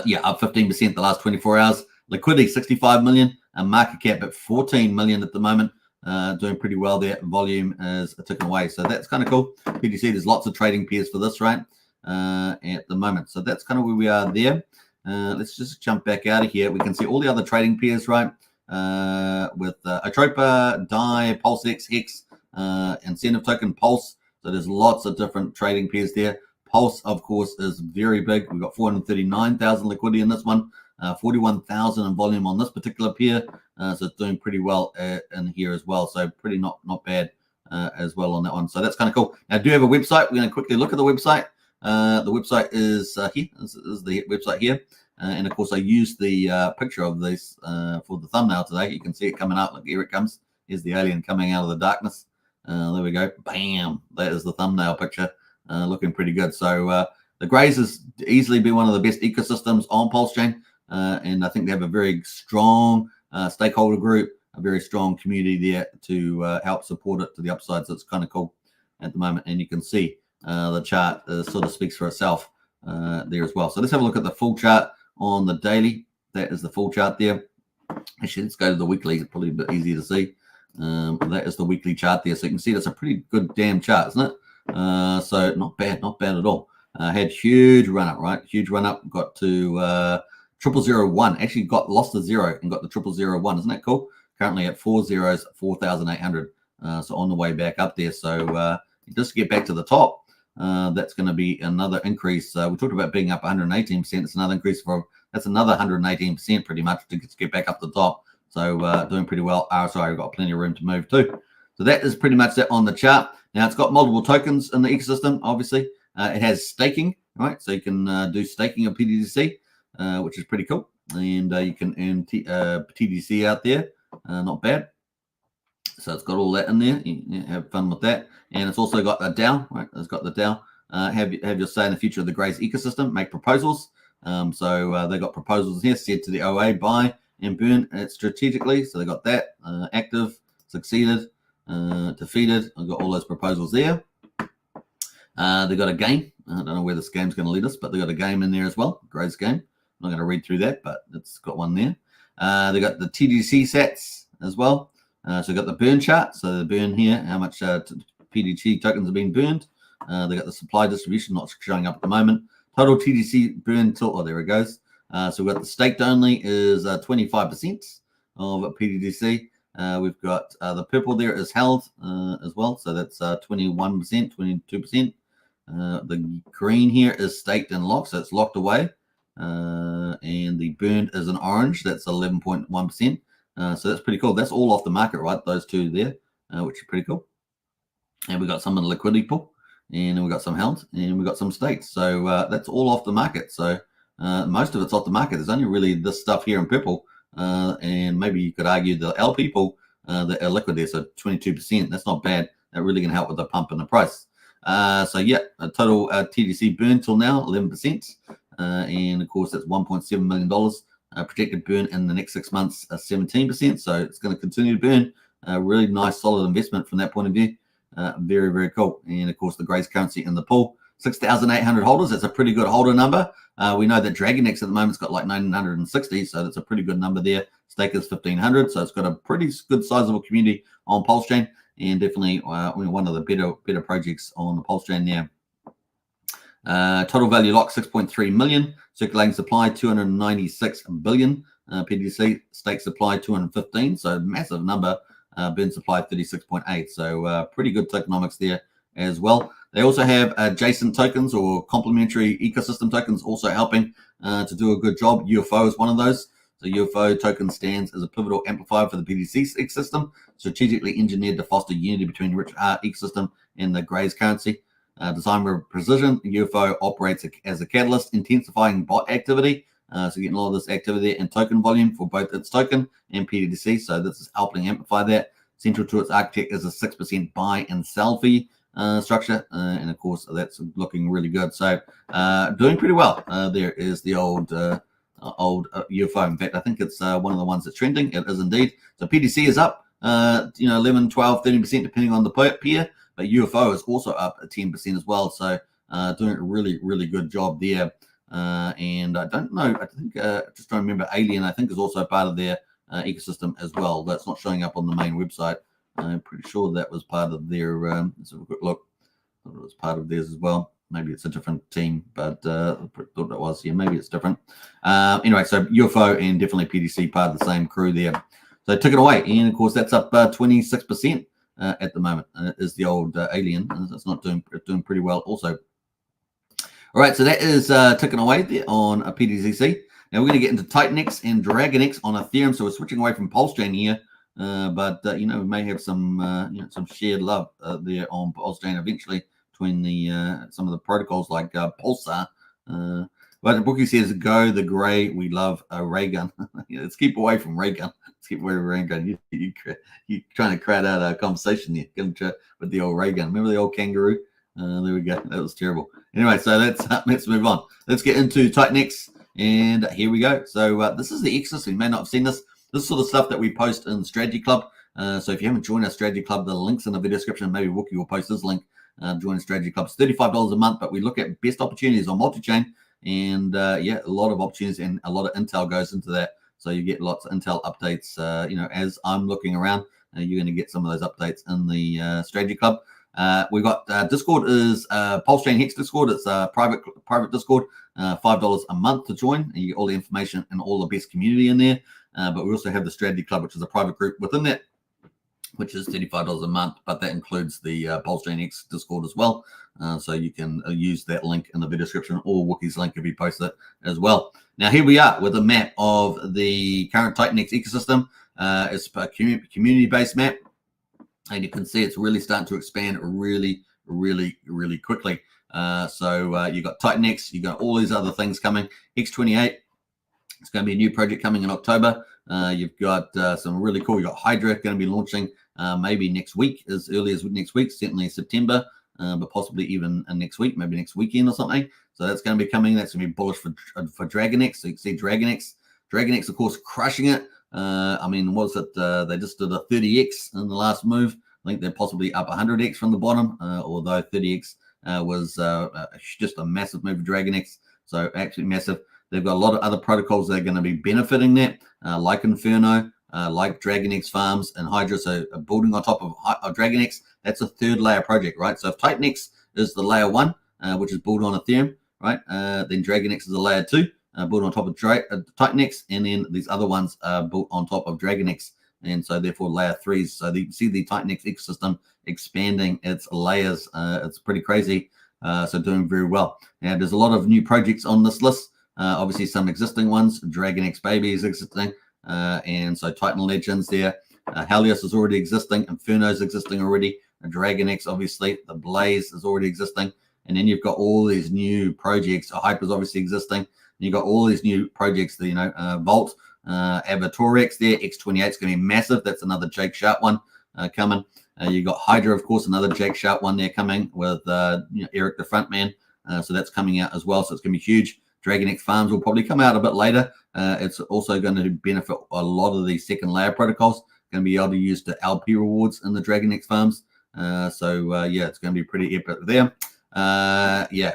Yeah, up 15% the last 24 hours. Liquidity 65 million, and market cap at 14 million at the moment. Doing pretty well there. Volume is ticking away. So that's kind of cool. pTGC, there's lots of trading pairs for this, right? At the moment. So that's kind of where we are there. Let's just jump back out of here. We can see all the other trading pairs, right? With Atropa, DAI, PulseX, Hex, Incentive Token, Pulse. So there's lots of different trading pairs there. Pulse, of course, is very big. We've got 439,000 liquidity in this one. 41,000 in volume on this particular pair. So it's doing pretty well in here as well. So pretty not bad as well on that one. So that's kind of cool. Now, I do have a website. We're going to quickly look at the website. The website is here. This is the website here. And of course, I used the picture of this for the thumbnail today. You can see it coming out. Look, here it comes. Here's the alien coming out of the darkness. There we go. Bam. That is the thumbnail picture. Looking pretty good. So the Grays has easily been one of the best ecosystems on Pulsechain. And I think they have a very strong stakeholder group, a very strong community there to help support it to the upside. So it's kind of cool at the moment. And you can see the chart sort of speaks for itself there as well. So let's have a look at the full chart on the daily. That is the full chart there. Actually, let's go to the weekly. It's probably a bit easier to see. That is the weekly chart there. So you can see that's a pretty good damn chart, isn't it? So not bad at all. Had huge run up, right? Huge run up. Got to 0001. Actually lost the 0 and got the 0001. Isn't that cool? Currently at 4 zeros, 4,800. So on the way back up there. So just to get back to the top, that's going to be another increase. We talked about being up 118%. It's another increase that's another 118% pretty much to get back up the top. So doing pretty well. Sorry, we've got plenty of room to move too. So that is pretty much that on the chart. Now it's got multiple tokens in the ecosystem, obviously. It has staking, right? So you can do staking of pTGC, which is pretty cool. And you can earn pTGC out there. Not bad. So it's got all that in there. You have fun with that. And it's also got a DAO, right? It's got the DAO. Have your say in the future of the Grays ecosystem. Make proposals. So they got proposals here. Said to the OA, buy and burn it strategically. So they got that. Active, succeeded, defeated. I've got all those proposals there. They got a game. I don't know where this game's going to lead us, but they got a game in there as well. Grays game. I'm not going to read through that, but it's got one there. They got the TGC sats as well. So we got the burn chart. So the burn here, how much pTGC tokens have been burned. They got the supply distribution not showing up at the moment. Total TGC burn till, there it goes. So we've got the staked only is 25% of pTGC. We've got the purple there is held as well. So that's 21%, 22%. The green here is staked and locked. So it's locked away. And the burned is an orange. That's 11.1%. So that's pretty cool. That's all off the market, right? Those two there, which is pretty cool. And we got some in the liquidity pool, and then we got some held, and we got some staked. So that's all off the market. So most of it's off the market. There's only really this stuff here in purple, and maybe you could argue the LP pool that are liquid there. So 22%. That's not bad. That really can help with the pump in the price. So yeah, a total TGC burn till now 11%, and of course that's $1.7 million. Projected burn in the next 6 months, 17%. So it's going to continue to burn. Really nice, solid investment from that point of view. Very, very cool. And of course, the Grays currency in the pool, 6,800 holders. That's a pretty good holder number. We know that DragonX at the moment's got like 960, so that's a pretty good number there. Stake is 1,500, so it's got a pretty good sizable community on Pulsechain, and definitely one of the better projects on the Pulsechain there. Total value lock 6.3 million. Circulating supply 296 billion. pTGC stake supply 215. So massive number. Burn supply 36.8. So pretty good tokenomics there as well. They also have adjacent tokens or complementary ecosystem tokens also helping to do a good job. UFO is one of those. So UFO token stands as a pivotal amplifier for the pTGC ecosystem, strategically engineered to foster unity between the rich ecosystem and the Grays currency. Designed with precision, UFO operates as a catalyst, intensifying bot activity. So getting a lot of this activity and token volume for both its token and pTGC. So this is helping amplify that. Central to its architect is a 6% buy and sell fee structure. And of course, that's looking really good. So doing pretty well. There is the old UFO. In fact, I think it's one of the ones that's trending. It is indeed. So pTGC is up, 11, 12, 13%, depending on the pair. But UFO is also up at 10% as well. So doing a really, really good job there. And I don't know, I think, just trying to remember, Alien, I think, is also part of their ecosystem as well. That's not showing up on the main website. I'm pretty sure that was part of their, let's have a quick look. I thought it was part of theirs as well. Maybe it's a different team, but I thought it was. Yeah, maybe it's different. Anyway, so UFO and definitely pTGC part of the same crew there. So they took it away. And of course, that's up 26%. At the moment, is the old Alien. It's not doing pretty well also. All right, so that is ticking away there on a pTGC. Now we're going to get into TitanX and DragonX on Ethereum. So we're switching away from Pulsechain here, but we may have some some shared love there on Pulsechain eventually between the some of the protocols like Pulsar. But the bookie says, "Go the grey. We love a ray gun." Yeah, let's keep away from ray gun. Let's keep away from ray gun. You trying to crowd out a conversation here. Get them with the old ray gun. Remember the old kangaroo? There we go. That was terrible. Anyway, so let's move on. Let's get into TitanX, and here we go. So this is the X system. You may not have seen this. This is sort of stuff that we post in the Strategy Club. So if you haven't joined our Strategy Club, the link's in the video description. Maybe Wookie will post this link. Join the Strategy Club. It's $35 a month, but we look at best opportunities on multi-chain. And yeah, a lot of opportunities and a lot of intel goes into that. So you get lots of intel updates. As I'm looking around, you're going to get some of those updates in the Strategy Club. We've got Discord is Pulsechain Hex Discord. It's a private Discord, $5 a month to join. And you get all the information and all the best community in there. But we also have the Strategy Club, which is a private group within that, which is $35 a month, but that includes the Pulsechain X Discord as well. So you can use that link in the video description, or Wookie's link if you post it as well. Now, here we are with a map of the current TitanX ecosystem. It's a community-based map, and you can see it's really starting to expand really, really, really quickly. So you got TitanX, you got all these other things coming. X28, it's going to be a new project coming in October. You've got some really cool. You've got Hydra going to be launching maybe next week, as early as next week, certainly September, but possibly even next week, maybe next weekend or something. So that's going to be coming. That's going to be bullish for DragonX. So you can see DragonX. DragonX, of course, crushing it. I mean, what was it? They just did a 30x in the last move. I think they're possibly up 100x from the bottom, although 30x was just a massive move for DragonX. So actually massive. They've got a lot of other protocols that are going to be benefiting that, like Inferno, like DragonX Farms and Hydra. So building on top of DragonX, that's a third layer project, right? So if TitanX is the layer 1, which is built on Ethereum, right? Then DragonX is a layer 2, built on top of TitanX, and then these other ones are built on top of DragonX, and so therefore layer 3s. So you can see the TitanX ecosystem expanding its layers. It's pretty crazy. So doing very well. Now there's a lot of new projects on this list. Obviously some existing ones. DragonX Baby is existing, and so Titan Legends there. Helios is already existing. Inferno is existing already. DragonX, obviously, the Blaze is already existing, and then you've got all these new projects. Hype is obviously existing. And you've got all these new projects. Vault, Avatorex there. X28 is going to be massive. That's another Jake Sharp one coming. You got Hydra, of course, another Jake Sharp one there coming with Eric the Frontman. So that's coming out as well. So it's going to be huge. DragonX Farms will probably come out a bit later. It's also going to benefit a lot of the second layer protocols. Going to be able to use the LP rewards in the DragonX Farms. Yeah, it's going to be pretty epic there.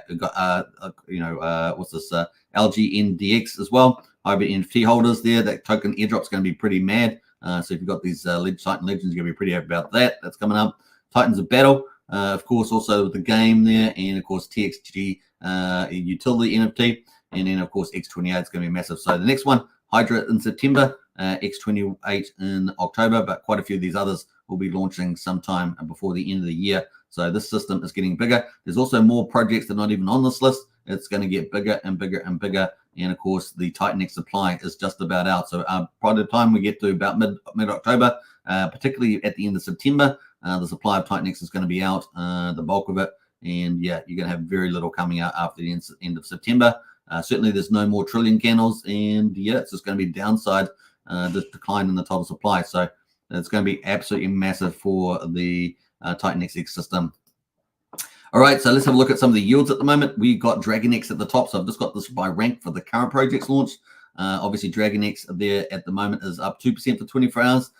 We've got what's this? LGNDX as well. Hybrid NFT holders there. That token airdrop's going to be pretty mad. So if you've got these Titan Legends, you're going to be pretty happy about that. That's coming up. Titans of Battle, of course, also with the game there, and of course TXG utility NFT. And then, of course, X28 is going to be massive. So the next one, Hydra in September, X28 in October, but quite a few of these others will be launching sometime before the end of the year. So this system is getting bigger. There's also more projects that are not even on this list. It's going to get bigger and bigger and bigger. And, of course, the TitanX supply is just about out. So by the time we get to about mid-October, particularly at the end of September, the supply of TitanX is going to be out, the bulk of it. And, yeah, you're going to have very little coming out after the end of September. Certainly, there's no more trillion candles, and yeah, it's just going to be downside, this decline in the total supply. So it's going to be absolutely massive for the TitanX ecosystem. All right, so let's have a look at some of the yields at the moment. We got DragonX at the top, so I've just got this by rank for the current projects launched. Obviously, DragonX there at the moment is up 2% for 24 hours,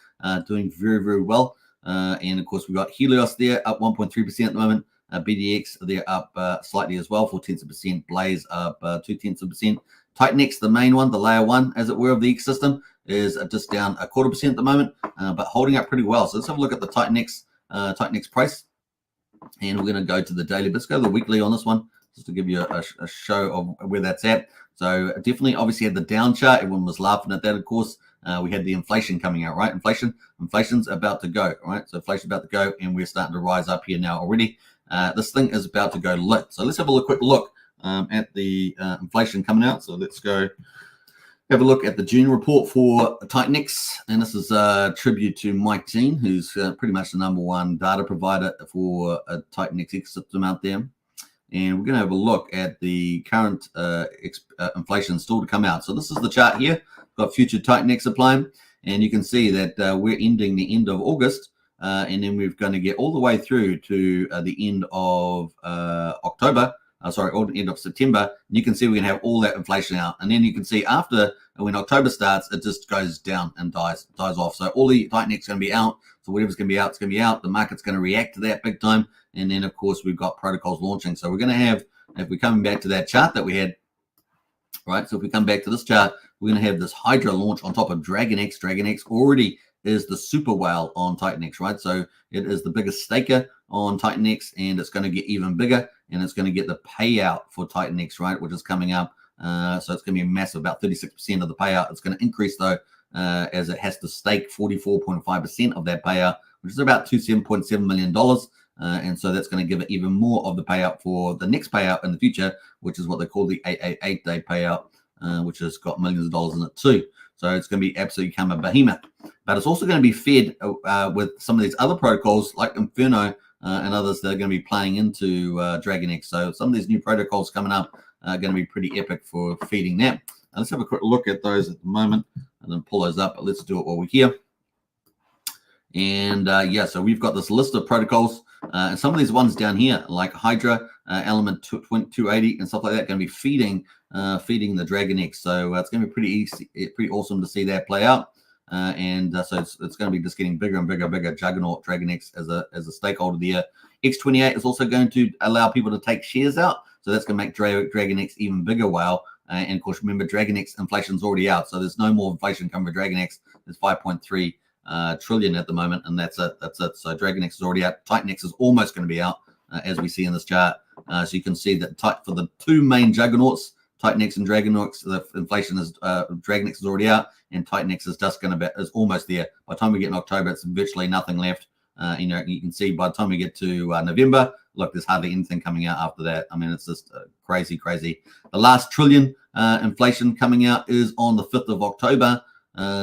doing very, very well. And of course, we've got Helios there up 1.3% at the moment. BDX, they're up slightly as well, 0.4%. Blaze up 0.2%. TitanX, the main one, the layer 1, as it were, of the ecosystem, is just down 0.25% at the moment, but holding up pretty well. So let's have a look at the TitanX price. And we're going to go to the daily. Let's go to the weekly on this one, just to give you a show of where that's at. So definitely, obviously, had the down chart. Everyone was laughing at that, of course. We had the inflation coming out, right? Inflation's about to go, right? So inflation's about to go, and we're starting to rise up here now already. This thing is about to go lit. So let's have a quick look at the inflation coming out. So let's go have a look at the June report for TitanX. And this is a tribute to Mike Jean, who's pretty much the #1 data provider for a TitanX ecosystem out there. and we're going to have a look at the current inflation still to come out. So this is the chart here. Got future TitanX applying, and you can see that we're ending the end of August, and then we're going to get all the way through to the end of October. Or the end of September. And you can see we're going to have all that inflation out, and then you can see after when October starts, it just goes down and dies off. So all the TitanX is going to be out. So whatever's going to be out, it's going to be out. The market's going to react to that big time, and then of course we've got protocols launching. So we're going to have, if we're coming back to that chart that we had, right? So if we come back to this chart, we're going to have this Hydra launch on top of DragonX. DragonX already is the super whale on TitanX, right? So it is the biggest staker on TitanX, and it's going to get even bigger, and it's going to get the payout for TitanX, right, which is coming up. So it's going to be massive, about 36% of the payout. It's going to increase, though, as it has to stake 44.5% of that payout, which is about $7.7 million. And so that's going to give it even more of the payout for the next payout in the future, which is what they call the 888-day payout, which has got millions of dollars in it too. So it's going to be absolutely become a behemoth. But it's also going to be fed with some of these other protocols like Inferno and others that are going to be playing into DragonX. So some of these new protocols coming up are going to be pretty epic for feeding that. Let's have a quick look at those at the moment and then pull those up. But let's do it while we're here. And yeah, so we've got this list of protocols, and some of these ones down here, like Hydra, Element 280, and stuff like that, going to be feeding the DragonX. So it's going to be pretty awesome to see that play out. And so it's going to be just getting bigger and bigger. Juggernaut DragonX as a stakeholder there. X28 is also going to allow people to take shares out, so that's going to make DragonX even bigger. Wow. And of course, remember, DragonX inflation's already out, so there's no more inflation coming for DragonX. There's 5.3 trillion at the moment, and that's it. So DragonX is already out. TitanX is almost going to be out, as we see in this chart. So you can see that for the two main juggernauts, TitanX and DragonX, the inflation is DragonX is already out, and TitanX is just going to be almost there. By the time we get in October, it's virtually nothing left. You can see by the time we get to November, look, there's hardly anything coming out after that. I mean, it's just crazy. The last trillion inflation coming out is on the 5th of October.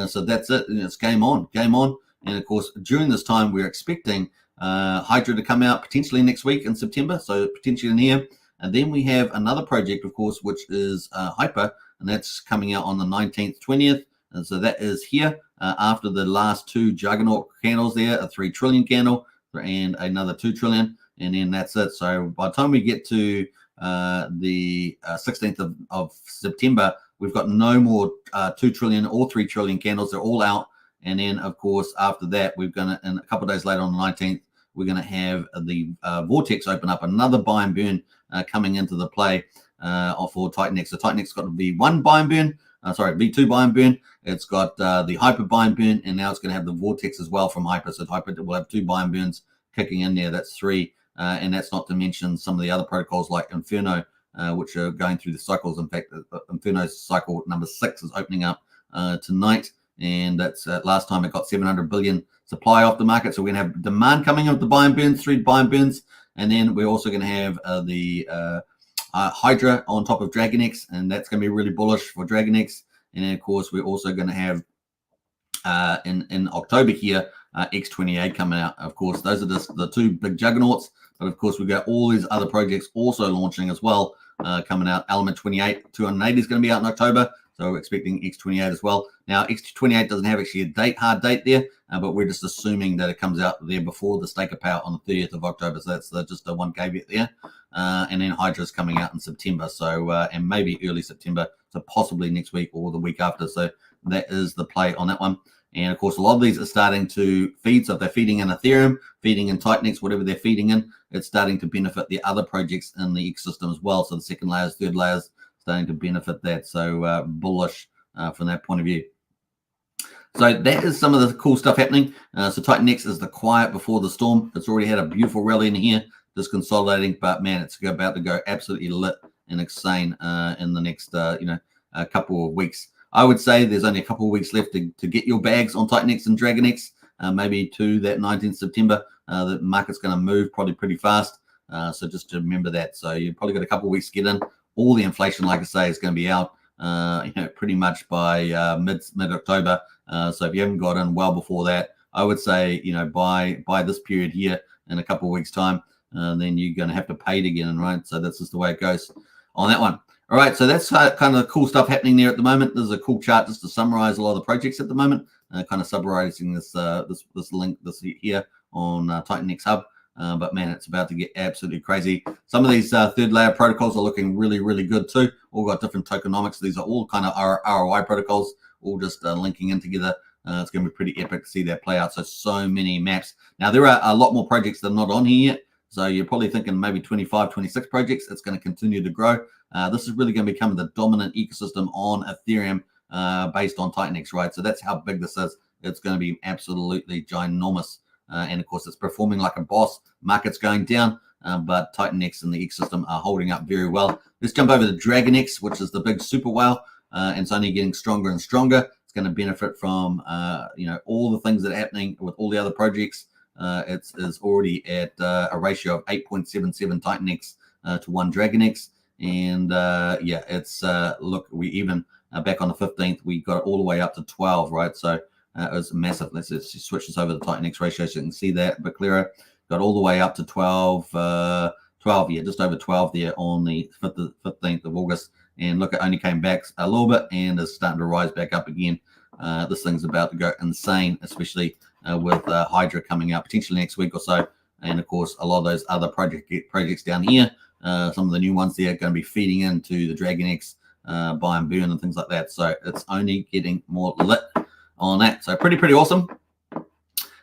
So that's it. It's game on. And of course, during this time, we're expecting Hydra to come out potentially next week in September. So potentially in here. And then we have another project, of course, which is Hyper, and that's coming out on the 19th, 20th. And so that is here after the last two Juggernaut candles there, a 3 trillion candle and another 2 trillion. And then that's it. So by the time we get to the 16th of September, we've got no more 2 trillion or 3 trillion candles. They're all out. And then, of course, after that, we're going to, and a couple of days later on the 19th, we're going to have the Vortex open up, another buy and burn coming into the play for TitanX. So TitanX got the V1 buy and burn, V2 buy and burn. It's got the Hyper buy and burn, and now it's going to have the Vortex as well from Hyper. So Hyper will have 2 buy and burns kicking in there. That's 3. And that's not to mention some of the other protocols like Inferno, which are going through the cycles. In fact, Inferno's cycle number 6 is opening up tonight. And that's last time it got 700 billion supply off the market. So we're going to have demand coming of the buy and burns, 3 buy and burns. And then we're also going to have the Hydra on top of DragonX, and that's going to be really bullish for DragonX. And then, of course, we're also going to have in October here, X28 coming out. Of course, those are just the 2 big juggernauts. But, of course, we've got all these other projects also launching as well coming out. Element 28, 280 is going to be out in October. So we're expecting X28 as well. Now, X28 doesn't have actually a hard date there, but we're just assuming that it comes out there before the staker payout on the 30th of October. So that's just a one caveat there. And then Hydra is coming out in September. So, and maybe early September. So possibly next week or the week after. So that is the play on that one. And of course, a lot of these are starting to feed. So if they're feeding in Ethereum, feeding in TitanX, whatever they're feeding in, it's starting to benefit the other projects in the ecosystem as well. So the second layers, third layers, starting to benefit that. So bullish from that point of view. So that is some of the cool stuff happening. So TitanX is the quiet before the storm. It's already had a beautiful rally in here, just consolidating. But man, it's about to go absolutely lit and insane in the next a couple of weeks. I would say there's only a couple of weeks left to get your bags on TitanX and DragonX, maybe to that 19th September. The market's going to move probably pretty fast. So just to remember that. So you've probably got a couple of weeks to get in. All the inflation, like I say, is going to be out, pretty much by mid-October. So if you haven't got in well before that, I would say, by this period here in a couple of weeks' time, then you're going to have to pay it again, right? So that's just the way it goes on that one. All right, so that's kind of the cool stuff happening there at the moment. There's a cool chart just to summarize a lot of the projects at the moment, kind of summarizing this link here on TitanX Hub. But man, it's about to get absolutely crazy. Some of these third layer protocols are looking really, really good too. All got different tokenomics. These are all kind of ROI protocols, all just linking in together. It's going to be pretty epic to see that play out. So many maps. Now, there are a lot more projects that are not on here yet. So you're probably thinking maybe 25, 26 projects. It's going to continue to grow. This is really going to become the dominant ecosystem on Ethereum based on TitanX, right? So that's how big this is. It's going to be absolutely ginormous. And of course, it's performing like a boss. Market's going down, but TitanX and the ecosystem are holding up very well. Let's jump over to DragonX, which is the big super whale, and it's only getting stronger and stronger. It's going to benefit from all the things that are happening with all the other projects. It's already at a ratio of 8.77 TitanX to 1 DragonX, and it's look, we even back on the 15th we got all the way up to 12, right? So it was massive. Let's switch this over to the TitanX ratio so you can see that a bit clearer. Got all the way up to 12, just over 12 there on the 15th of August. And look, it only came back a little bit and is starting to rise back up again. This thing's about to go insane, especially with Hydra coming out potentially next week or so. And of course, a lot of those other projects down here, some of the new ones there are going to be feeding into the DragonX buy and burn and things like that. So it's only getting more lit on that. So pretty awesome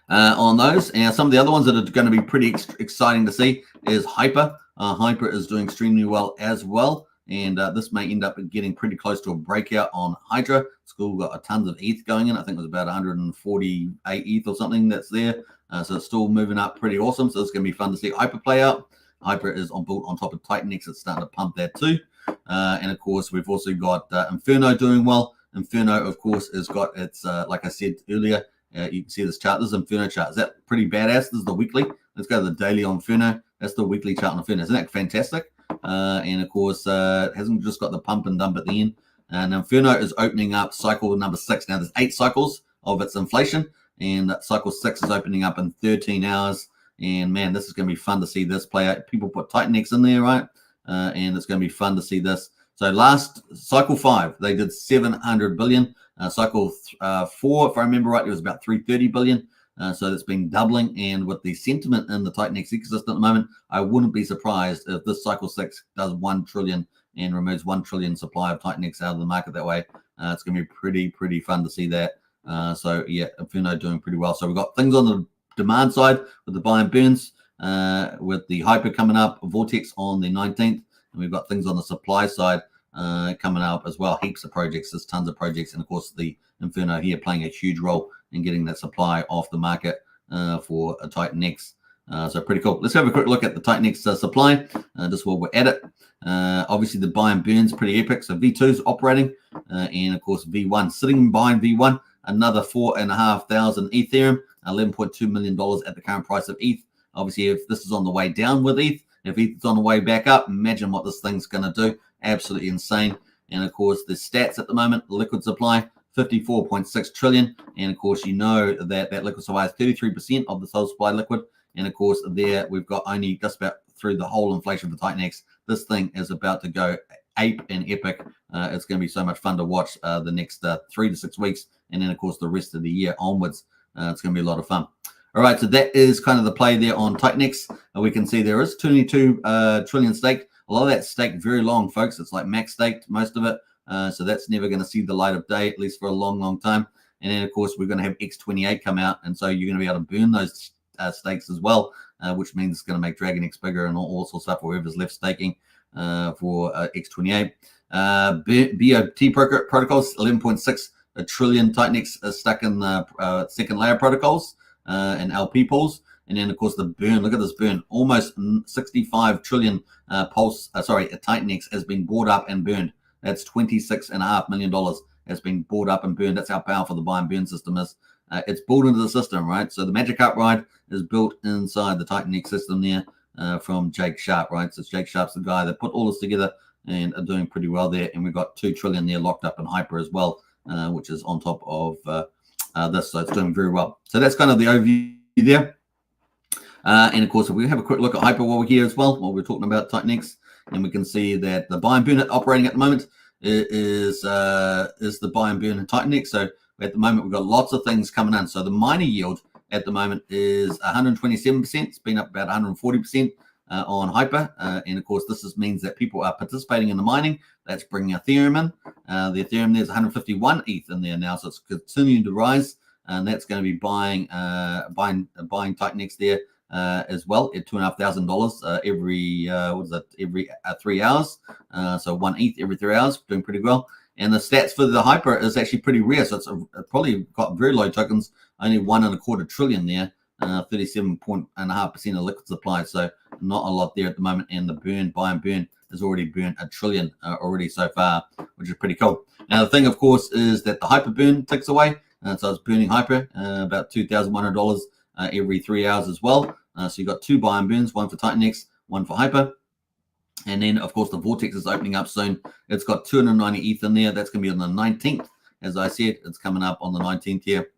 on those. And some of the other ones that are going to be pretty exciting to see is Hyper. Hyper is doing extremely well as well. And this may end up getting pretty close to a breakout on Hydra. School got a tons of ETH going in. I think it was about 148 ETH or something that's there. So it's still moving up pretty awesome. So it's going to be fun to see Hyper play out. Hyper is built on top of TitanX. It's starting to pump that too. And of course, we've also got Inferno doing well. Inferno, of course, has got its, like I said earlier, you can see this chart. This is Inferno chart. Is that pretty badass? This is the weekly. Let's go to the daily on Inferno. That's the weekly chart on Inferno. Isn't that fantastic? And of course, it hasn't just got the pump and dump at the end. And Inferno is opening up cycle number 6. Now, there's 8 cycles of its inflation, and cycle 6 is opening up in 13 hours. And man, this is going to be fun to see this play out. People put TitanX in there, right? And it's going to be fun to see this. So last cycle 5, they did 700 billion. Cycle 4, if I remember right, it was about 330 billion. So that's been doubling. And with the sentiment in the TitanX ecosystem at the moment, I wouldn't be surprised if this cycle 6 does 1 trillion and removes 1 trillion supply of TitanX out of the market that way. It's going to be pretty fun to see that. So yeah, Inferno doing pretty well. So we've got things on the demand side with the buy and burns, with the Hyper coming up, Vortex on the 19th, and we've got things on the supply side coming up as well. Heaps of projects, there's tons of projects, and of course the Inferno here playing a huge role in getting that supply off the market for a TitanX. So pretty cool. Let's have a quick look at the TitanX supply, just while we're at it. Obviously the buy and burns pretty epic. So V2's operating, and of course V1 sitting behind V1, another 4,500 Ethereum, $11.2 million at the current price of ETH. Obviously, if this is on the way down with ETH, if ETH is on the way back up, imagine what this thing's going to do. Absolutely insane. And of course, the stats at the moment, liquid supply, 54.6 trillion. And of course, you know that that liquid supply is 33% of the total supply liquid. And of course, there we've got only just about through the whole inflation for TitanX. This thing is about to go ape and epic. It's going to be so much fun to watch the next 3 to 6 weeks. And then, of course, the rest of the year onwards. It's going to be a lot of fun. All right, so that is kind of the play there on TitanX. We can see there is 22 trillion staked. A lot of that staked very long, folks. It's like max staked, most of it. So that's never going to see the light of day, at least for a long time. And then, of course, we're going to have X28 come out. And so you're going to be able to burn those stakes as well, which means it's going to make DragonX bigger and all sorts of stuff for whoever's left staking for X28. BOT protocols, 11.6 trillion TitanX is stuck in the second layer protocols and LP pools. And then, of course, the burn. Look at this burn. Almost 65 trillion TitanX has been bought up and burned. That's $26.5 million has been bought up and burned. That's how powerful the buy and burn system is. It's built into the system, right? So the Magic Upride is built inside the TitanX system there from Jake Sharp, right? So Jake Sharp's the guy that put all this together and are doing pretty well there. And we've got 2 trillion there locked up in Hyper as well, which is on top of this. So it's doing very well. So that's kind of the overview there. And of course, if we have a quick look at Hyper while we're here as well, while we're talking about TitanX, and we can see that the buy and burn operating at the moment is the buy and burn in TitanX. So at the moment, we've got lots of things coming in. So the miner yield at the moment is 127%. It's been up about 140% on Hyper. And of course, this means that people are participating in the mining. That's bringing Ethereum in. The Ethereum, there's 151 ETH in there now. So it's continuing to rise. And that's going to be buying TitanX there as well at $2,500 every 3 hours. So 1 ETH every 3 hours, doing pretty well. And the stats for the Hyper is actually pretty rare. So it's probably got very low tokens, only 1.25 trillion there, 37.5% of liquid supply. So not a lot there at the moment. And the buy and burn has already burned $1 trillion already so far, which is pretty cool. Now the thing, of course, is that the Hyper burn ticks away. So it's burning Hyper about $2,100 every 3 hours as well. So you've got 2 buy and burns, one for TitanX, one for Hyper. And then, of course, the Vortex is opening up soon. It's got 290 ETH in there. That's going to be on the 19th. As I said, it's coming up on the 19th here.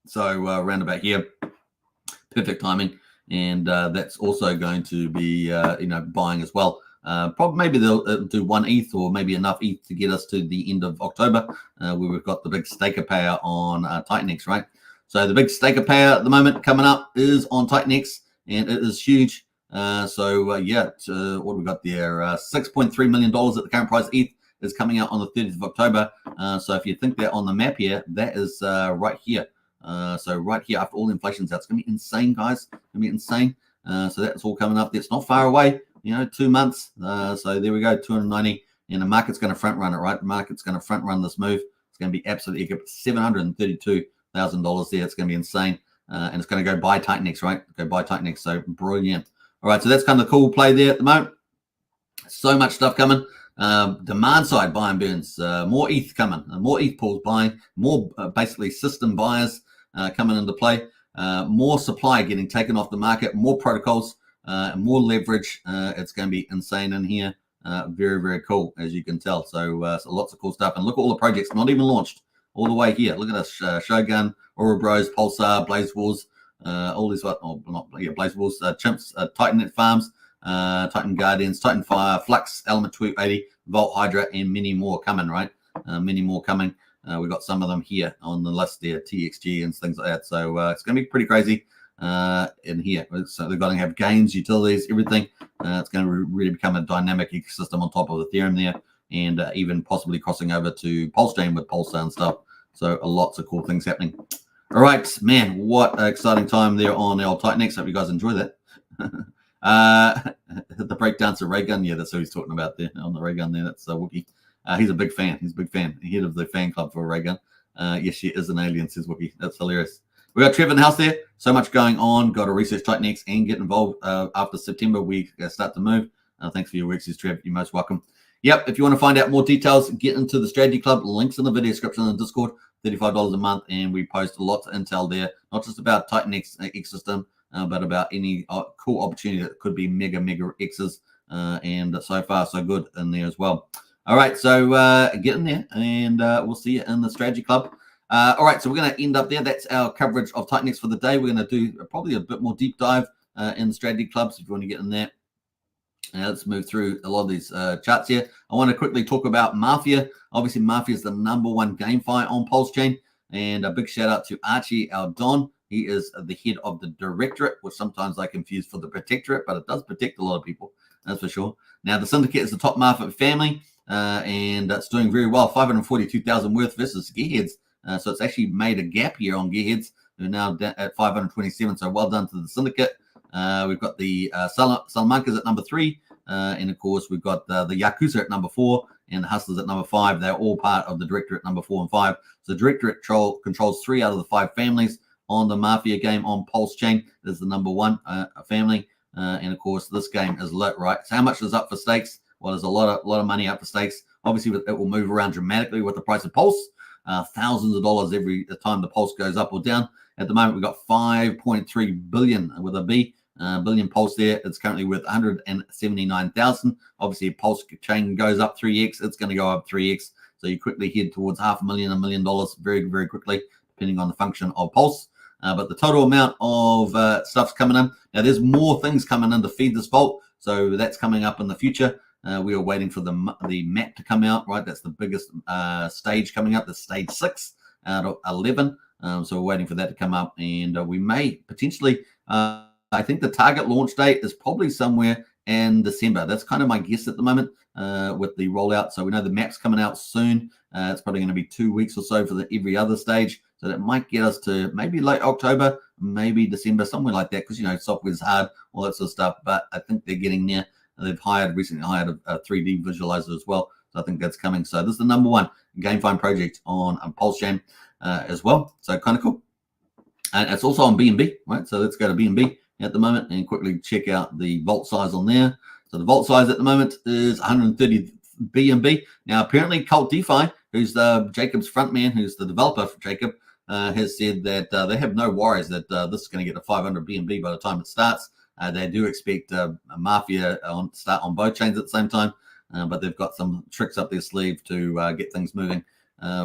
So around about here, perfect timing. And that's also going to be, buying as well. Probably maybe they'll do 1 ETH or maybe enough ETH to get us to the end of October, where we've got the big staker payer on TitanX, right? So the big staker payer at the moment coming up is on TitanX, and it is huge. What we got there? $6.3 million at the current price. ETH is coming out on the 30th of October. So if you think they're on the map here, that is right here. So right here, after all the inflation's out, it's going to be insane, guys. It's going to be insane. So that's all coming up. It's not far away. 2 months. So there we go, 290. And the market's going to front run it, right? The market's going to front run this move. It's going to be absolutely $732,000 there. It's going to be insane. And it's going to go buy TitanX, right? Go buy TitanX. So brilliant. All right. So that's kind of the cool play there at the moment. So much stuff coming. Demand side buy and burns. More ETH coming. More ETH pools buying. More basically system buyers coming into play. More supply getting taken off the market. More protocols. More leverage. It's going to be insane in here. Very, very cool, as you can tell. So lots of cool stuff. And look at all the projects not even launched all the way here. Look at us, Shogun, Aura Bros, Pulsar, Blaze Wars, all these, Blaze Wars, Chimps, TitanX Farms, Titan Guardians, Titan Fire, Flux, Element 280, Vault Hydra, and many more coming, right? Many more coming. We've got some of them here on the list there, TXG and things like that. So it's going to be pretty crazy in here. So they're going to have gains, utilities, everything. It's going to really become a dynamic ecosystem on top of Ethereum there, and even possibly crossing over to Pulsechain with Pulsar and stuff. So lots of cool things happening. All right, man, what an exciting time there on our TitanX. Hope you guys enjoy that. The breakdowns of Raygun, yeah, that's who he's talking about there on the Raygun there. That's Wookie. He's a big fan. He's a big fan. Head of the fan club for Raygun. Yes, she is an alien, says Wookie. That's hilarious. We got Trevor in the house there. So much going on. Got to research TitanX and get involved. After September, we start to move. Thanks for your work, says Trev. You're most welcome. Yep, if you want to find out more details, get into the Strategy Club. Links in the video description on the Discord. $35 a month, and we post lots of intel there, not just about TitanX ecosystem, but about any cool opportunity that could be mega X's. And so far, so good in there as well. All right, so get in there, and we'll see you in the Strategy Club. All right, so we're going to end up there. That's our coverage of TitanX for the day. We're going to do probably a bit more deep dive in the Strategy Clubs if you want to get in there. Let's move through a lot of these charts here. I want to quickly talk about Mafia. Obviously, Mafia is the #1 GameFi on Pulsechain. And a big shout out to Archie, our Don. He is the head of the directorate, which sometimes I confuse for the protectorate, but it does protect a lot of people, that's for sure. Now, the syndicate is the top Mafia family, and it's doing very well. 542,000 worth versus Gearheads. So it's actually made a gap here on Gearheads. They're now at 527, so well done to the syndicate. We've got the Salamanca's at number 3, and of course we've got the Yakuza at number 4, and the Hustlers at number 5. They're all part of the directorate number 4 and 5. So the directorate controls 3 out of the 5 families on the Mafia game on Pulsechain. Is the #1 family, and of course this game is lit, right? So how much is up for stakes? Well, there's a lot of money up for stakes. Obviously, it will move around dramatically with the price of Pulse. Thousands of dollars every time the Pulse goes up or down. At the moment, we've got 5.3 billion with a B. Billion Pulse there. It's currently worth 179,000. Obviously, if Pulse chain goes up 3x, it's going to go up 3x. So you quickly head towards $500,000, $1 million very, very quickly, depending on the function of Pulse. But the total amount of stuff's coming in. Now, there's more things coming in to feed this vault, so that's coming up in the future. We are waiting for the map to come out, right? That's the biggest stage coming up, the stage 6 out of 11. So we're waiting for that to come up, and we may potentially, I think the target launch date is probably somewhere in December. That's kind of my guess at the moment with the rollout. So we know the map's coming out soon. It's probably going to be 2 weeks or so for every other stage. So that might get us to maybe late October, maybe December, somewhere like that, because, you know, software's hard, all that sort of stuff. But I think they're getting there. They've recently hired a 3D visualizer as well. So I think that's coming. So this is the number one GameFind project on Pulsechain as well. So kind of cool. And it's also on BNB, right? So let's go to BNB at the moment and quickly check out the vault size on there. So the vault size at the moment is 130 BNB. Now, apparently Cult DeFi, who's Jacob's front man, who's the developer for Jacob, has said that they have no worries that this is going to get to 500 BNB by the time it starts. They do expect a Mafia start on both chains at the same time, but they've got some tricks up their sleeve to get things moving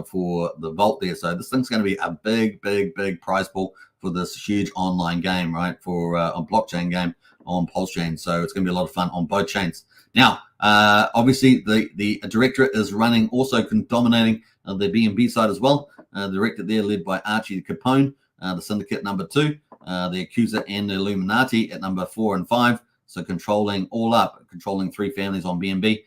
for the vault there. So this thing's going to be a big prize pool for this huge online game, right? For a blockchain game on Pulsechain. So it's going to be a lot of fun on both chains. Now, obviously, the directorate is running, also dominating the BNB side as well. The directorate there led by Archie Capone, the syndicate number 2, the Accuser and the Illuminati at number 4 and 5. So controlling 3 families on BNB,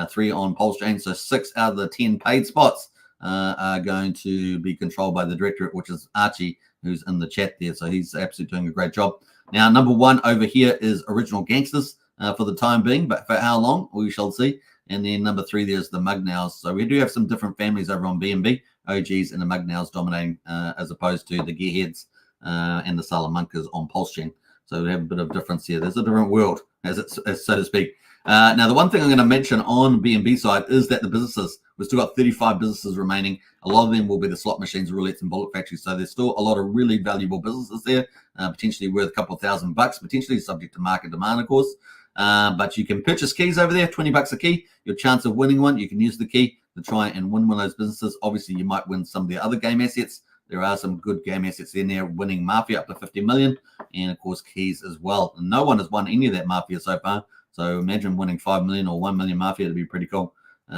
3 on Pulsechain. So 6 out of the 10 paid spots are going to be controlled by the directorate, which is Archie, who's in the chat there. So he's absolutely doing a great job. Now, number 1 over here is Original Gangsters for the time being, but for how long, we shall see. And then number 3, there's the Mugnows. So we do have some different families over on BNB, OGs and the Mugnows dominating as opposed to the Gearheads and the Salamancas on Pulsechain. So we have a bit of difference here. There's a different world, as so to speak. Now, the one thing I'm going to mention on BNB side is that the businesses, we've still got 35 businesses remaining. A lot of them will be the slot machines, roulettes, and bullet factories. So there's still a lot of really valuable businesses there, potentially worth a couple of $1,000, potentially subject to market demand, of course. But you can purchase keys over there, $20 a key. Your chance of winning one, you can use the key to try and win one of those businesses. Obviously, you might win some of the other game assets. There are some good game assets in there, winning Mafia up to 50 million, and of course keys as well. And no one has won any of that Mafia so far. So imagine winning 5 million or 1 million Mafia to be pretty cool,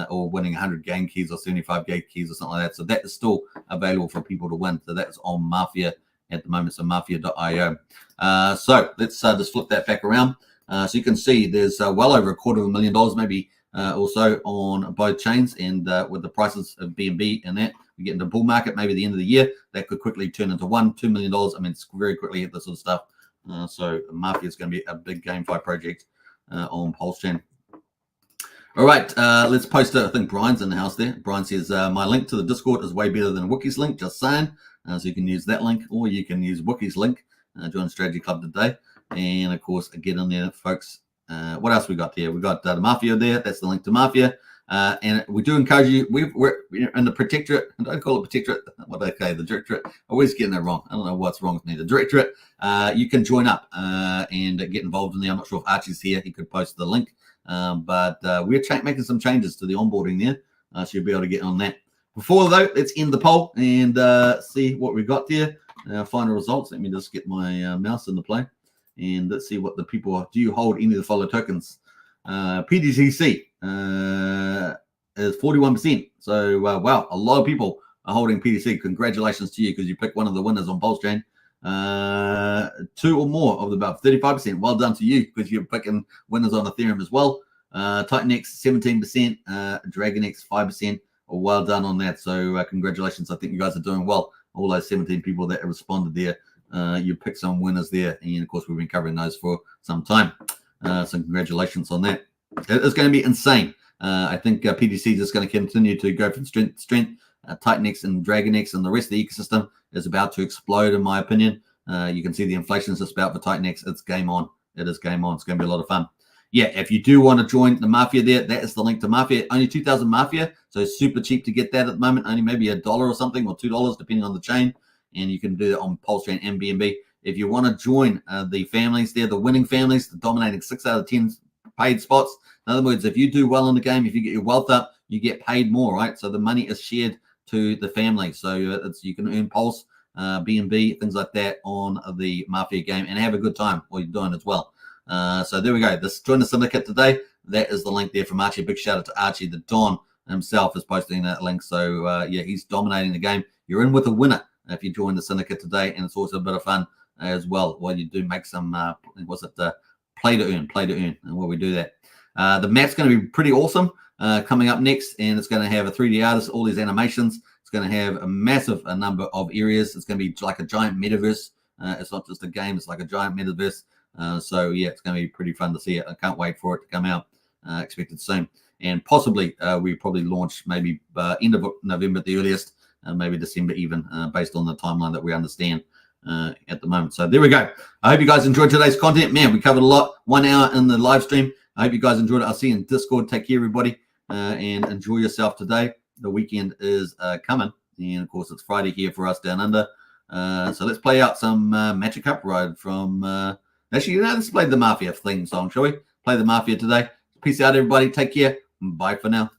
or winning 100 game keys or 75 game keys or something like that. So that is still available for people to win. So that's on Mafia at the moment. So Mafia.io. So let's just flip that back around. So you can see there's well over $250,000 maybe also on both chains, and with the prices of BNB and that, we get into bull market maybe at the end of the year, that could quickly turn into $1-2 million. I mean, it's very quickly hit this sort of stuff. So Mafia is going to be a big GameFi project on Pulsechain. All right, let's post it. I think Brian's in the house there. Brian says, my link to the Discord is way better than Wiki's link, just saying. So you can use that link, or you can use Wiki's link. Join Strategy Club today. And of course, get in there, folks. What else we got here? We got the Mafia there. That's the link to Mafia. And we do encourage you. We're in the protectorate. I don't call it protectorate. What do they say? The directorate. Always getting that wrong. I don't know what's wrong with me. The directorate. You can join up and get involved in there. I'm not sure if Archie's here. He could post the link. But we're making some changes to the onboarding there. So you'll be able to get on that. Before though, let's end the poll and see what we got there. Final results. Let me just get my mouse in the play. And let's see what the people are. Do you hold any of the follow tokens? pTGC is 41%. So, wow, a lot of people are holding PTC. Congratulations to you, because you picked one of the winners on Pulsechain. 2 or more of the about 35%. Well done to you, because you're picking winners on Ethereum as well. TitanX 17%, DragonX 5%. Well done on that. So congratulations. I think you guys are doing well. All those 17 people that have responded there. You picked some winners there, and of course we've been covering those for some time. So congratulations on that. It's going to be insane. I think PTC is just going to continue to go from strength to strength. TitanX and DragonX and the rest of the ecosystem is about to explode, in my opinion. You can see the inflation is just about for TitanX. It's game on. It is game on. It's going to be a lot of fun. Yeah, if you do want to join the Mafia there, that is the link to Mafia. Only 2,000 Mafia, so it's super cheap to get that at the moment. Only maybe $1 or something, or $2, depending on the chain. And you can do that on Pulsechain and BNB. If you want to join the families there, the winning families, the dominating 6 out of 10 paid spots. In other words, if you do well in the game, if you get your wealth up, you get paid more, right? So the money is shared to the family. So you can earn Pulse B&B, things like that on the Mafia game, and have a good time while you're doing as well. So there we go. Join the syndicate today. That is the link there from Archie. Big shout out to Archie. The Don himself is posting that link. So yeah, he's dominating the game. You're in with a winner if you join the syndicate today, and it's also a bit of fun as well while you do make some play to earn, and while we do that. The map's going to be pretty awesome coming up next, and it's going to have a 3D artist, all these animations. It's going to have a massive number of areas. It's going to be like a giant metaverse. It's not just a game, it's like a giant metaverse. So yeah, it's going to be pretty fun to see it. I can't wait for it to come out. Expected soon, and possibly we probably launch maybe end of November at the earliest, maybe December even, based on the timeline that we understand at the moment. So there we go. I hope you guys enjoyed today's content. Man, we covered a lot. 1 hour in the live stream. I hope you guys enjoyed it. I'll see you in Discord. Take care, everybody, and enjoy yourself today. The weekend is coming, and of course it's Friday here for us down under. So let's play out some Magic Cup Ride from actually, let's play the Mafia theme song, shall we? Play the Mafia today. Peace out, everybody. Take care. Bye for now.